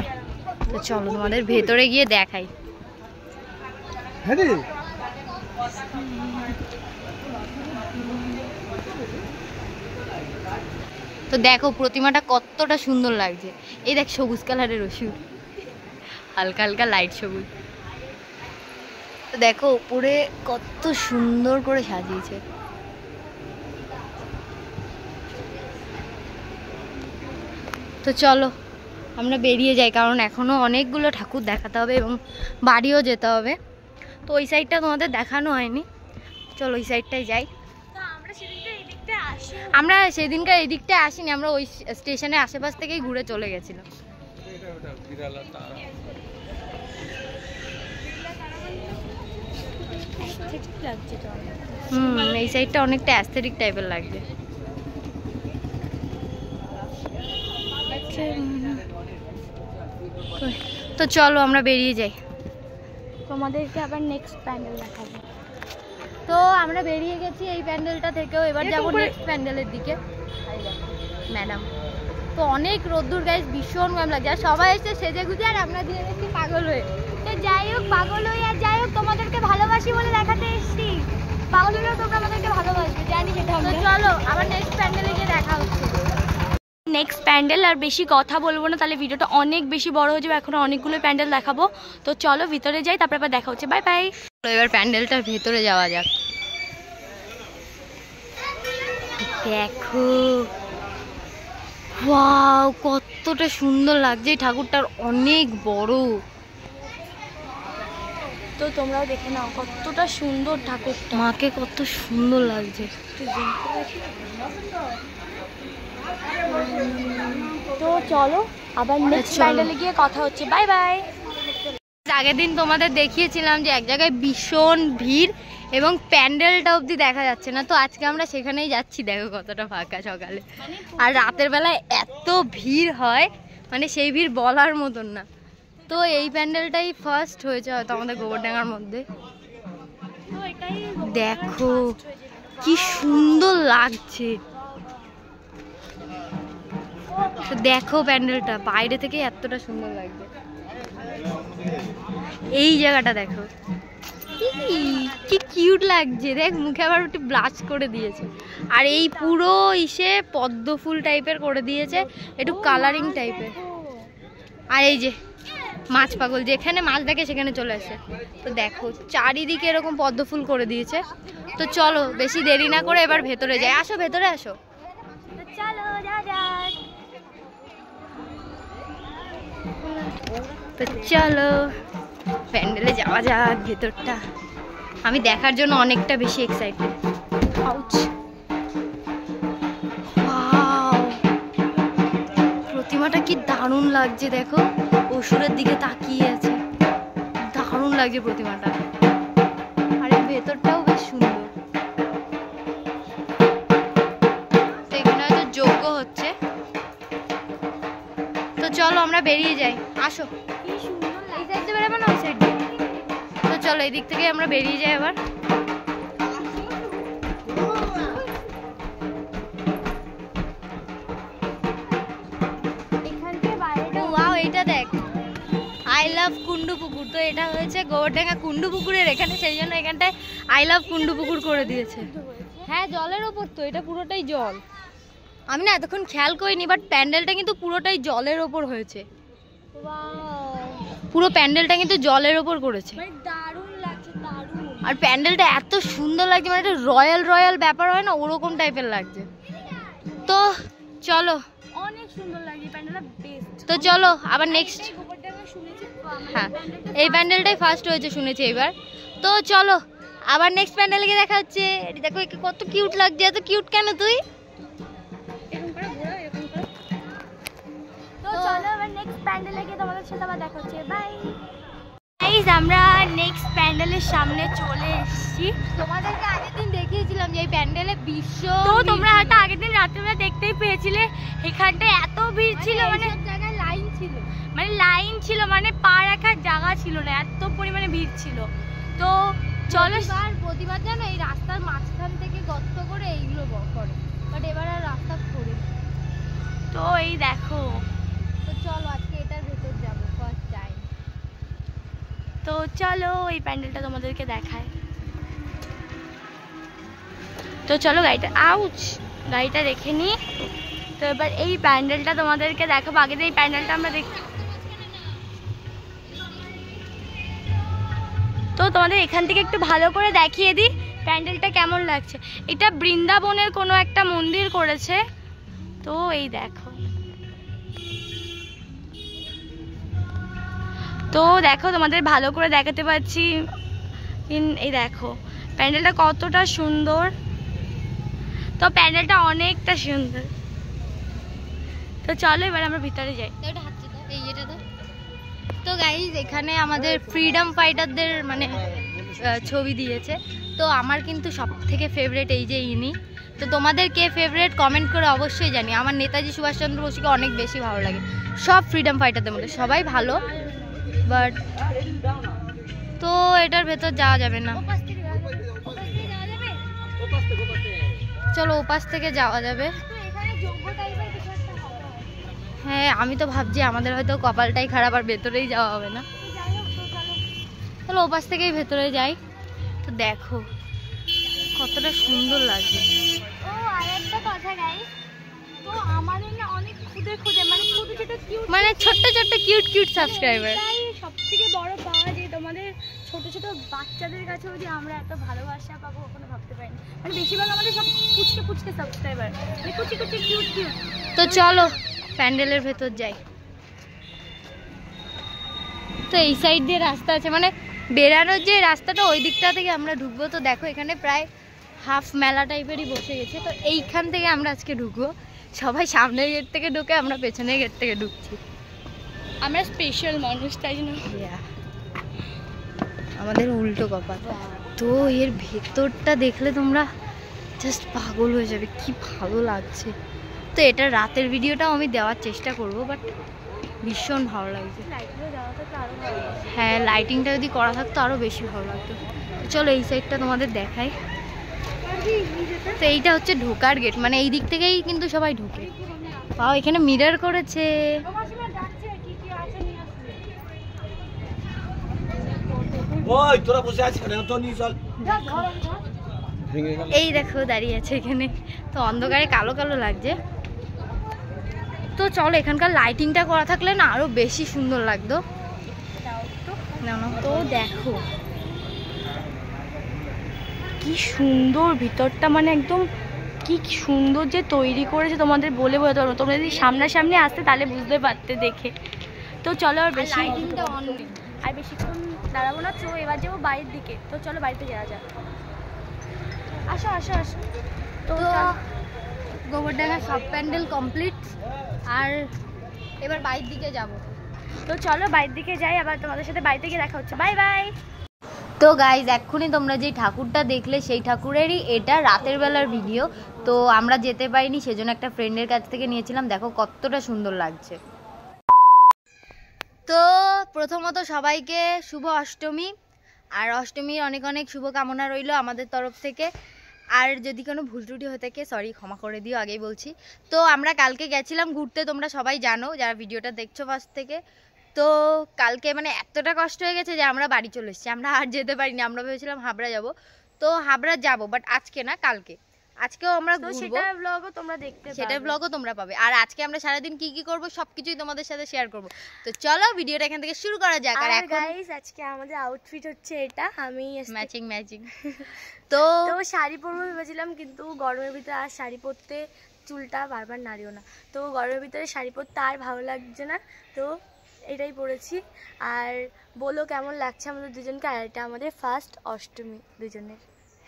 তো চলো তোমাদের ভেতরে গিয়ে দেখাই। তো দেখো প্রতিমাটা কতটা সুন্দর লাগছে। এই দেখ সবুজ কালারের ওষুধ, হালকা হালকা লাইট সবুজ। তো দেখো উপরে কত সুন্দর করে সাজিয়েছে। তো চলো আমরা বেরিয়ে যাই, কারণ এখনো অনেকগুলো ঠাকুর দেখাতে হবে এবং বাড়িও যেতে হবে। তো ওই সাইডটা তোমাদের দেখানো হয়নি, চলো ওই সাইডটাই যাই। আমরা সেদিনকার এই দিকটায় আসিনি, আমরা ওই স্টেশনের আশেপাশ থেকেই ঘুরে চলে গেছিলাম। এই সাইডটা অনেকটা অ্যাস্থেটিক টাইপের লাগছে। তো চলো আমরা বেরিয়ে যাই, তোমাদেরকে আবার নেক্সট প্যান্ডেল দেখাবো। তো আমরা বেরিয়ে গেছি এই প্যান্ডেলটা থেকেও, এবার যাবো নেক্সট প্যান্ডেলের দিকে। ম্যাডাম তো অনেক রোদ্দুর গাইস, ভীষণ গরম লাগছে, আর সবাই এসে সেজে গুজে, আর আমরা দিয়ে এসেছি পাগল হয়ে। তো যাই হোক পাগল হয়ে, আর যাই হোক তোমাদেরকে ভালোবাসি বলে দেখাতে এসেছি। পাগল হলেও তোমরা আমাদেরকে ভালোবাসবে, জানি সেটা। তো চলো আবার নেক্সট প্যান্ডেলে গিয়ে দেখা হচ্ছে। নেক্সট প্যান্ডেল, আর বেশি কথা বলবো না, তাহলে ভিডিওটা অনেক বেশি বড় হয়ে যাবে। এখনো অনেকগুলো প্যান্ডেল দেখাবো। তো চলো ভিতরে যাই, তারপরে আবার দেখা হচ্ছে। Bye bye. এবার প্যান্ডেলটার ভেতরে যাওয়া যাক। দেখো ওয়াও, কতটা সুন্দর লাগছে, এই ঠাকুরটার অনেক বড়। তো তোমরাও দেখে নাও কতটা সুন্দর ঠাকুরটা, মাকে কত সুন্দর লাগছে। তো চলো আবার নেক্সট প্যান্ডেলে গিয়ে কথা হচ্ছে। Bye bye. আগের দিন তোমাদের দেখিয়েছিলাম যে এক জায়গায় ভীষণ ভিড় এবং প্যান্ডেলটা অবধি দেখা যাচ্ছে না, তো আজকে আমরা সেখানেই যাচ্ছি। দেখো কতটা ফাঁকা সকালে, আর রাতের বেলায় এত ভিড় হয়, মানে সেই ভিড় বলার মতন না। তো এই প্যান্ডেলটাই ফার্স্ট হয়েছে হয়তো আমাদের গোবরডাঙ্গার মধ্যে। দেখো কি সুন্দর লাগছে, দেখো প্যান্ডেলটা বাইরে থেকে এতটা সুন্দর লাগছে। এই জায়গাটা দেখো কি কিউট লাগছে, দেখ মুখে আবার একটু ব্লাশ করে দিয়েছে। আর এই পুরো ইসে পদ্ম ফুল টাইপের করে দিয়েছে, একটু কালারিং টাইপের। আর এই যে মাছ পাগল, যেখানে মাছ দেখে সেখানে চলে আসে। তো দেখো চারিদিকে এরকম পদ্ম ফুল করে দিয়েছে। তো চলো বেশি দেরি না করে এবার ভেতরে যাই। আসো ভেতরে আসো। চলো যা যাক। তো চলো প্যান্ডেলে যাওয়া যাক ভেতরটা। আমি দেখার জন্য অনেকটা বেশি এক্সাইটেড। প্রতিমাটা কি দারুণ লাগছে, দেখো অসুরের দিকে তাকিয়ে আছে, দারুণ লাগছে প্রতিমাটা। আর এই ভেতরটাও বেশ সুন্দর। তো এখানে হয়তো যজ্ঞ হচ্ছে। তো চলো আমরা বেরিয়ে যাই। আসো, এই সাইড দিয়ে বেরোবো না ওই সাইড দিয়ে? তো চলো এই দিক থেকে আমরা বেরিয়ে যাই আবার। এটা দেখ, আই লাভ কুন্ডু পুকুর। তো এটা হয়েছে গোবরডাঙ্গা কুন্ডু পুকুরের এখানে, সেই জন্য এখানটায় আই লাভ কুন্ডু পুকুর করে দিয়েছে। হ্যাঁ জলের ওপর, তো এটা পুরোটাই জল। আমি না এতক্ষণ খেয়াল করিনি, বাট প্যান্ডেলটা কিন্তু পুরোটাই জলের ওপর হয়েছে। পুরো প্যান্ডেলটা কিন্তু জলের ওপর করেছে, দারুণ লাগছে, দারুণ। আর প্যান্ডেলটা এত সুন্দর লাগছে, মানে একটা রয়্যাল রয়্যাল ব্যাপার হয় না, ওরকম টাইপের লাগছে। তো চলো, অনেক সুন্দর লাগছে প্যান্ডেলটা, বেস্ট। তো চলো আবার নেক্সট। হ্যাঁ এই প্যান্ডেলটাই ফার্স্ট হয়েছে শুনেছি এবার। তো চলো আবার নেক্সট প্যান্ডেলে গিয়ে দেখা হচ্ছে। দেখো কত কিউট লাগছে, এত কিউট কেন তুই? তো চলো আবার নেক্সট প্যান্ডেলে গিয়ে তোমাদের সাথে আবার দেখা হচ্ছে। বাই গাইস, আমরা নেক্সট প্যান্ডেলের সামনে চলে এসেছি। তোমাদেরকে আগের দিন দেখিয়েছিলাম যে এই প্যান্ডেলে ভীষণ, তো তোমরা হয়তো আগের দিন রাত্রিবেলা দেখতেই পেয়েছিলে এখানটায় এত ভিড় ছিল, মানে জায়গায় লাইন ছিল, মানে পা রাখার জায়গা ছিল না, এত পরিমাণে ভিড় ছিল। তো চলো, প্রতিবার জানো এই রাস্তার মাঝখান থেকে গর্ত করে এইগুলো করে, বাট এবার আর রাস্তা করে। তো এই দেখো, তো চলো আজকে এটার ভেতর যাবো ফার্স্ট টাইম। তো চলো এই প্যান্ডেলটা তোমাদেরকে দেখায়। তো চলো গাড়িটা রেখে নিই। তো এবার এই প্যান্ডেলটা তোমাদেরকে দেখাবো। আগে এই প্যান্ডেলটা আমরা তো তোমাদের এখান থেকে একটু ভালো করে দেখিয়ে দিই প্যান্ডেলটা কেমন লাগছে। এটা বৃন্দাবনের কোনো একটা মন্দির করেছে। তো এই দেখো, তো দেখো তোমাদের ভালো করে দেখাতে পাচ্ছি। এই দেখো প্যান্ডেলটা কতটা সুন্দর। তো প্যান্ডেলটা অনেকটা সুন্দর। তো চলো এবার আমরা ভিতরে যাই। তো গাইজ এখানে আমাদের ফ্রিডম ফাইটারদের মানে ছবি দিয়েছে। তো আমার কিন্তু সব থেকে ফেভারিট এই যে ইনি। তো তোমাদের কে ফেভারিট কমেন্ট করে অবশ্যই জানি। আমার নেতাজি সুভাষচন্দ্র বসুকে অনেক বেশি ভালো লাগে। সব ফ্রিডম ফাইটারদের মধ্যে সবাই ভালো, বাট তো এটার ভেতর যাওয়া যাবে না। চলো ওপাশ থেকে যাওয়া যাবে। হ্যাঁ আমি তো ভাবছি আমাদের হয়তো কপালটাই খারাপ, আর ভেতরেই যাওয়া হবে না। চলো ওপাশ থেকেই ভেতরে যাই। তো দেখো কতটা সুন্দর লাগছে। ও আর একটা কথা গাইস, তো আমাদের না অনেক খুদে মানে ছোট ছোট কিউট সাবস্ক্রাইবার। সবথেকে বড় পাওয়া যে তোমাদের ছোট ছোট বাচ্চাদের কাছেও যে আমরা এত ভালোবাসা পাবো কখনো ভাবতে পারিনি। মানে বেশিরভাগ আমাদের সব পুচকে সাবস্ক্রাইবার, মানে কুচি কিউট। তো চলো প্যান্ডেলের ভেতর যাই। তো এই সাইড দিয়ে রাস্তা আছে, মানে বেরানোর যে রাস্তাটা ওই দিকটা থেকে আমরা ঢুকবো। তো দেখো এখানে প্রায় হাফ মেলা টাইপেরই বসে গেছে। তো এইখান থেকে আমরা আজকে ঢুকবো। সবাই সামনের গেট থেকে ঢুকে, আমরা পেছনের গেট থেকে ঢুকছি। আমরা স্পেশাল মানুষ, তাই জন্য আমাদের উল্টো কপাল। তো এর ভেতরটা দেখলে তোমরা জাস্ট পাগল হয়ে যাবে, কি ভালো লাগছে। তো এটা রাতের ভিডিওটাও আমি দেওয়ার চেষ্টা করব, বাট ভীষণ ভালো লাগছে। হ্যাঁ, লাইটিংটা যদি করা থাকতো আরও বেশি ভালো লাগতো। চলো এই সাইডটা তোমাদের দেখাই। তো এইটা হচ্ছে ঢোকার গেট, মানে এই দিক থেকেই কিন্তু সবাই ঢোকে। পাও এখানে মিরর করেছে। এই দেখো দাঁড়িয়ে আছে এখানে। তো অন্ধকারে কালো কালো লাগছে। তো চলো, এখানকার লাইটিংটা করা থাকলে না আরো বেশি সুন্দর লাগতো। তো দেখো কি সুন্দর ভিতরটা, মানে একদম কি সুন্দর যে তৈরি করেছে, তোমাদের বলে বোঝাতে পারবো। তোমরা যদি সামনাসামনি আসতে তাহলে বুঝতে পারতে দেখে। তো চলো আর বেশি আর বেশিক্ষণ দাঁড়াবো না। তো এবার যাবো বাড়ির দিকে। তো চলো বাড়িতে যাওয়া যাক। আসো আসো আসো। তো গোবরডাঙ্গা সব প্যান্ডেল কমপ্লিট, আর এবার বাড়ির দিকে যাব। তো চলো বাড়ির দিকে যাই, আবার তোমাদের সাথে বাড়িতে গিয়ে দেখা হচ্ছে। Bye bye. তো গাইজ, এক্ষুনি তোমরা যে ঠাকুরটা দেখলে সেই ঠাকুরেরই এটা রাতের বেলার ভিডিও। তো আমরা যেতে পারিনি, সেজন্য একটা ফ্রেন্ডের কাছ থেকে নিয়েছিলাম। দেখো কতটা সুন্দর লাগছে। তো প্রথমত সবাইকে শুভ অষ্টমী, আর অষ্টমীর অনেক অনেক শুভকামনা রইল আমাদের তরফ থেকে। আর যদি কোনো ভুল ত্রুটি হয়ে থাকে সরি, ক্ষমা করে দিও, আগেই বলছি। তো আমরা কালকে গেছিলাম ঘুরতে, তোমরা সবাই জানো যারা ভিডিওটা দেখছো ফার্স্ট থেকে। তো কালকে মানে এতটা কষ্ট হয়ে গেছে যে আমরা বাড়ি চলে এসেছি, আমরা আর যেতে পারিনি। আমরা ভেবেছিলাম হাবড়া যাব, তো হাবড়া যাব, বাট আজকে না কালকে। আজকেও আমরা ঘুরবো, সেটার ব্লগও তোমরা দেখতে পাবে, সেটার ব্লগও তোমরা পাবে। আর আজকে আমরা সারাদিন কি কি করব সবকিছুই তোমাদের সাথে শেয়ার করব। তো চলো ভিডিওটা এখান থেকে শুরু করা যাক। আর গাইস আজকে আমাদের আউটফিট হচ্ছে এটা, আমি ম্যাচিং তো শাড়ি পরবো ভেবেছিলাম, কিন্তু গরমের ভিতরে আর শাড়ি পরতে, চুলটা বারবার নাড়িও না, তো গরমের ভিতরে শাড়ি পরতে আর ভালো লাগছে না, তো এটাই পরেছি। আর বলো কেমন লাগছে আমাদের দুজনকে। আর এটা আমাদের ফার্স্ট অষ্টমী দুজনের।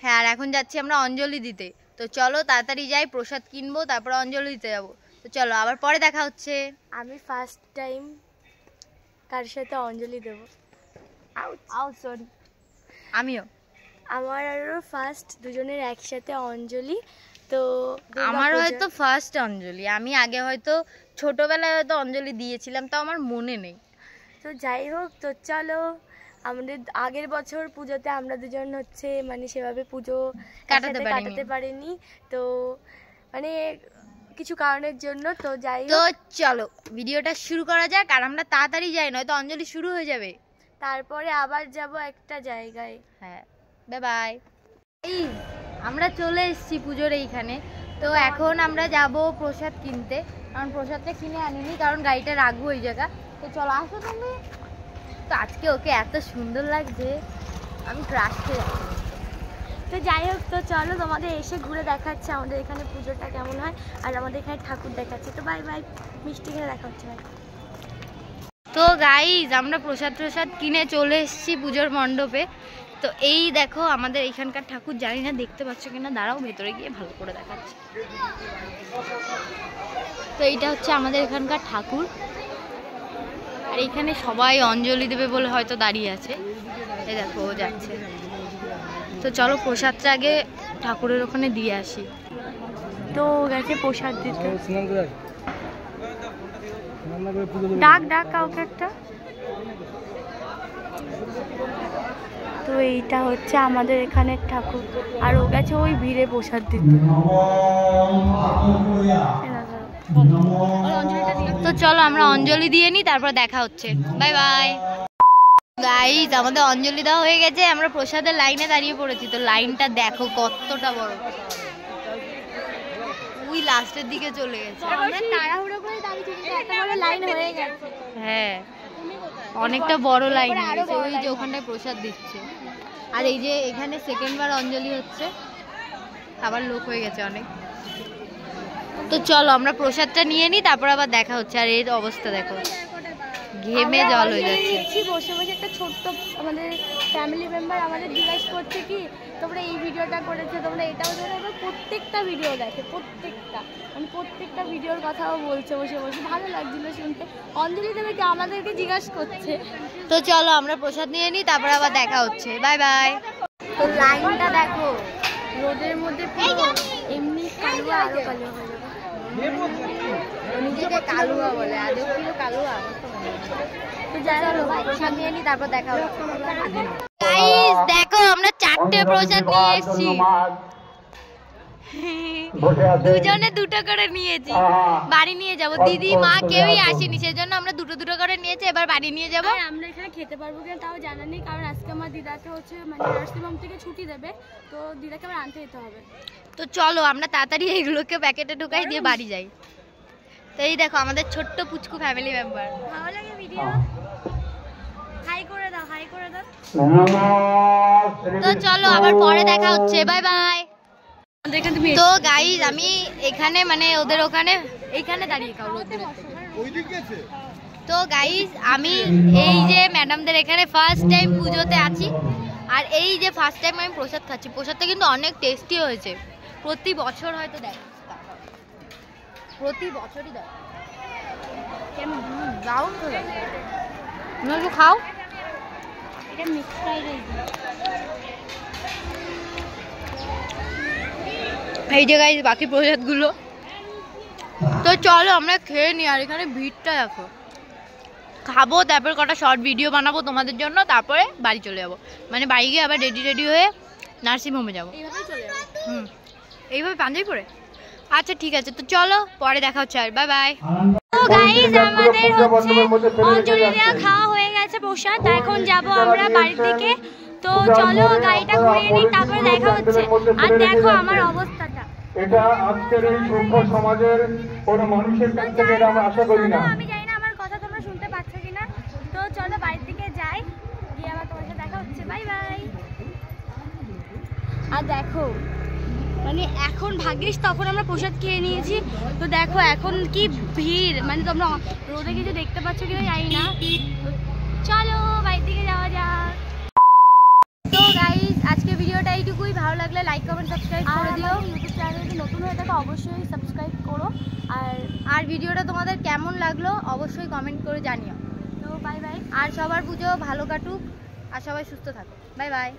হ্যাঁ, আর এখন যাচ্ছি আমরা অঞ্জলি দিতে। তো চলো তাড়াতাড়ি যাই, প্রসাদ কিনবো, তারপর অঞ্জলি দিতে যাবো। তো চলো আবার পরে দেখা হচ্ছে। আমি ফার্স্ট টাইম কার সাথে অঞ্জলি দেবো। সরি, আমিও, আমার আরও ফার্স্ট দুজনের একসাথে অঞ্জলি। তো আমার হয়তো ফার্স্ট অঞ্জলি, আমি আগে হয়তো ছোটবেলায় হয়তো অঞ্জলি দিয়েছিলাম, তো আমার মনে নেই। তো যাই হোক, তো চলো আমাদের আগের বছর পুজোতে আমরা দুজন হচ্ছে মানে সেভাবে পুজো কাটাতে পারিনি, তো মানে কিছু কারণের জন্য। তো যাই হোক, তো চলো ভিডিওটা শুরু করা যাক। আর আমরা তাড়াতাড়ি যাই, নয়তো অঞ্জলি শুরু হয়ে যাবে, তারপরে আবার যাব একটা জায়গায়। হ্যাঁ, বাই বাই। এই আমরা চলে এসেছি পুজোর এইখানে। তো এখন আমরা যাব প্রসাদ কিনতে, কারণ প্রসাদটা কিনে আনিনি, কারণ গাড়িটা রাখবো ওই জায়গা। তো চলো আসো তুমি। তো আজকে ওকে এত সুন্দর লাগছে, আমি ক্রাশ খেয়ে যাচ্ছি। তো যাই হোক, তো চলো তোমাদের এসে ঘুরে দেখাচ্ছে আমাদের এখানে পুজোটা কেমন হয়, আর আমাদের এখানে ঠাকুর দেখাচ্ছে। তো বাই বাই, মিষ্টি কিনে দেখা হচ্ছে। তো গাইজ, আমরা প্রসাদ কিনে চলে এসেছি পুজোর মণ্ডপে। তো এই দেখো আমাদের এইখানকার ঠাকুর, জানি না দেখতে পাচ্ছ কিনা, দাঁড়াও ভেতরে গিয়ে ভালো করে দেখাচ্ছি। তো এইটা হচ্ছে আমাদের এখানকার ঠাকুর, আর এইখানে সবাই অঞ্জলি দেবে বলে হয়তো দাঁড়িয়ে আছে। এই দেখো ও যাচ্ছে। তো চলো প্রসাদটা আগে ঠাকুরের ওখানে দিয়ে আসি। তো গেছে প্রসাদ দিতে। ডাক কাউকে একটা। তো এইটা হচ্ছে আমাদের এখানের ঠাকুর, আর ও গেছে ওই ভিড়ে প্রসাদ দিতে। তো চলো আমরা অঞ্জলি দিয়ে নিই, তারপর দেখা হচ্ছে। Bye bye. গাইস, আমাদের অঞ্জলি দেওয়া হয়ে গেছে, আমরা প্রসাদের লাইনে দাঁড়িয়ে পড়েছি। তো লাইনটা দেখো কতটা বড়, ওই লাস্টের দিকে চলে গেছে। আমরা তাড়াহুড়ো করে দাঁড়িয়েছি, এত বড় লাইন হয়ে গেছে। হ্যাঁ, অনেকটা বড় লাইন হয়েছে, ওই যে ওখানটায় প্রসাদ দিচ্ছে। আর এই যে এখানে সেকেন্ড বার অঞ্জলি হচ্ছে, আবার লোক হয়ে গেছে অনেক। তো চলো আমরা প্রসাদটা নিয়ে নিই, তারপর আবার দেখা হচ্ছে। আর এই অবস্থা দেখো, ঘেমে জল হয়ে যাচ্ছে। বসে বসে একটা ছোট্ট আমাদের ফ্যামিলি মেম্বার আমাদের জিজ্ঞাসা করছে কি তোমরা এই ভিডিওটা করেছো, তোমরা এটাও জানো। এবার প্রত্যেকটা ভিডিও দেখে, প্রত্যেকটা ভিডিওর কথাও বলছে বসে বসে, ভালো লাগছিল শুনতে। অঞ্জলি দেবীকে আমাদেরকে জিজ্ঞাসা করছে। তো চলো আমরা প্রসাদ নিয়ে নিই, তারপর আবার দেখা হচ্ছে। Bye bye. তো লাইনটা দেখো, রোদের মধ্যে এমনি কালুয়া আরো কালুয়া হয়ে যাবে। নিজেকে কালুয়া বলে, আদৌ ছিল কালুয়া। তো যাই হোক প্রসাদ নিয়ে নিই, তারপর দেখা হচ্ছে। গাইস দেখো আমরা 4টে প্রসাদ নিয়ে এসেছি, দুজনে 2টো করে নিয়েছি। বাড়ি নিয়ে যাব, দিদি মা কেউই আসেনি, সেজন্য আমরা 2টো করে নিয়েছি। এবার বাড়ি নিয়ে যাব। আমরা এখানে খেতে পারবো কিনা তাও জানা নেই, কারণ আজকে আমার দিদাকে হচ্ছে মানে নার্সিং হোম থেকে ছুটি দেবে, তো দিদাকে আবার আনতে যেতে হবে। তো চলো আমরা তাড়াতাড়ি এগুলোকে প্যাকেটে ঢুকাই দিয়ে বাড়ি যাই। তো এই দেখো আমাদের ছোট্ট পুচকু ফ্যামিলি মেম্বার। ভালো লাগে ভিডিও, হাই করে দাও, হাই করে দাও। তো চলো আবার পরে দেখা হচ্ছে। Bye bye. তো গাইস আমি এখানে মানে ওদের ওখানে এইখানে দাঁড়িয়ে খাও রোদ্দুরে। তো গাইস আমি এই যে ম্যাডামদের এখানে ফার্স্ট টাইম পুজোতে আছি, আর এই যে ফার্স্ট টাইম আমি প্রসাদ খাচ্ছি। প্রসাদটা কিন্তু অনেক টেস্টি হয়েছে। প্রতি বছর হয়তো দেয়, প্রতি বছরই দেয়। কেমন দারুণ করে একটু খাও। এটা মিক্স ফ্রাইড রাইস। এই যে গাইস বাকি প্রসাদগুলো। তো চলো আমরা খেয়ে নিই। আর এখানে ভিড়টা দেখো, খাবো তারপর কটা শর্ট ভিডিও বানাবো তোমাদের জন্য, তারপরে বাড়ি চলে যাবো। মানে বাড়ি গিয়ে আবার রেডি হয়ে নার্সিং হোমে যাবো। এইভাবে পাঞ্জাবি পরে? আচ্ছা ঠিক আছে, তো চলো পরে দেখা হচ্ছে। আর বাই বাই। তো গাইস আমাদের হচ্ছে অঞ্জলি দেওয়া খাওয়া হয়ে গেছে প্রসাদ, এখন যাব আমরা বাড়ির দিকে। তো চলো গাড়িটা ঘুরিয়ে নিই, তারপরে দেখা হচ্ছে। আর দেখো আমার অবস্থাটা, এটা আজকের এই সভ্য সমাজের কোনো মানুষের কাছ থেকে এটা আমরা আশা করি না। আমি জানি না আমার কথা তোমরা শুনতে পাচ্ছ কিনা। তো চলো বাড়ির দিকে যাই, গিয়ে আবার তোমার সাথে দেখা হচ্ছে। Bye bye. আর দেখো মানে এখন ভাগ্যিস তখন আমরা প্রসাদ খেয়ে নিয়েছি। তো দেখো এখন কি ভিড়, মানে তোমরা রোদে কিছু দেখতে পাচ্ছ কিনা জানি না। তো চলো বাড়ির দিকে যাওয়া যাক। তো গাইস আজকে ভিডিওটা এইটুকুই। ভালো লাগলে লাইক কমেন্ট সাবস্ক্রাইব করে দিও। ইউটিউব চ্যানেল যদি নতুন হয়ে থাকে অবশ্যই সাবস্ক্রাইব করো। আর ভিডিওটা তোমাদের কেমন লাগলো অবশ্যই কমেন্ট করে জানিও। তো বাই বাই। আর সবার পুজো ভালো কাটুক, আর সবাই সুস্থ থাকো। Bye bye.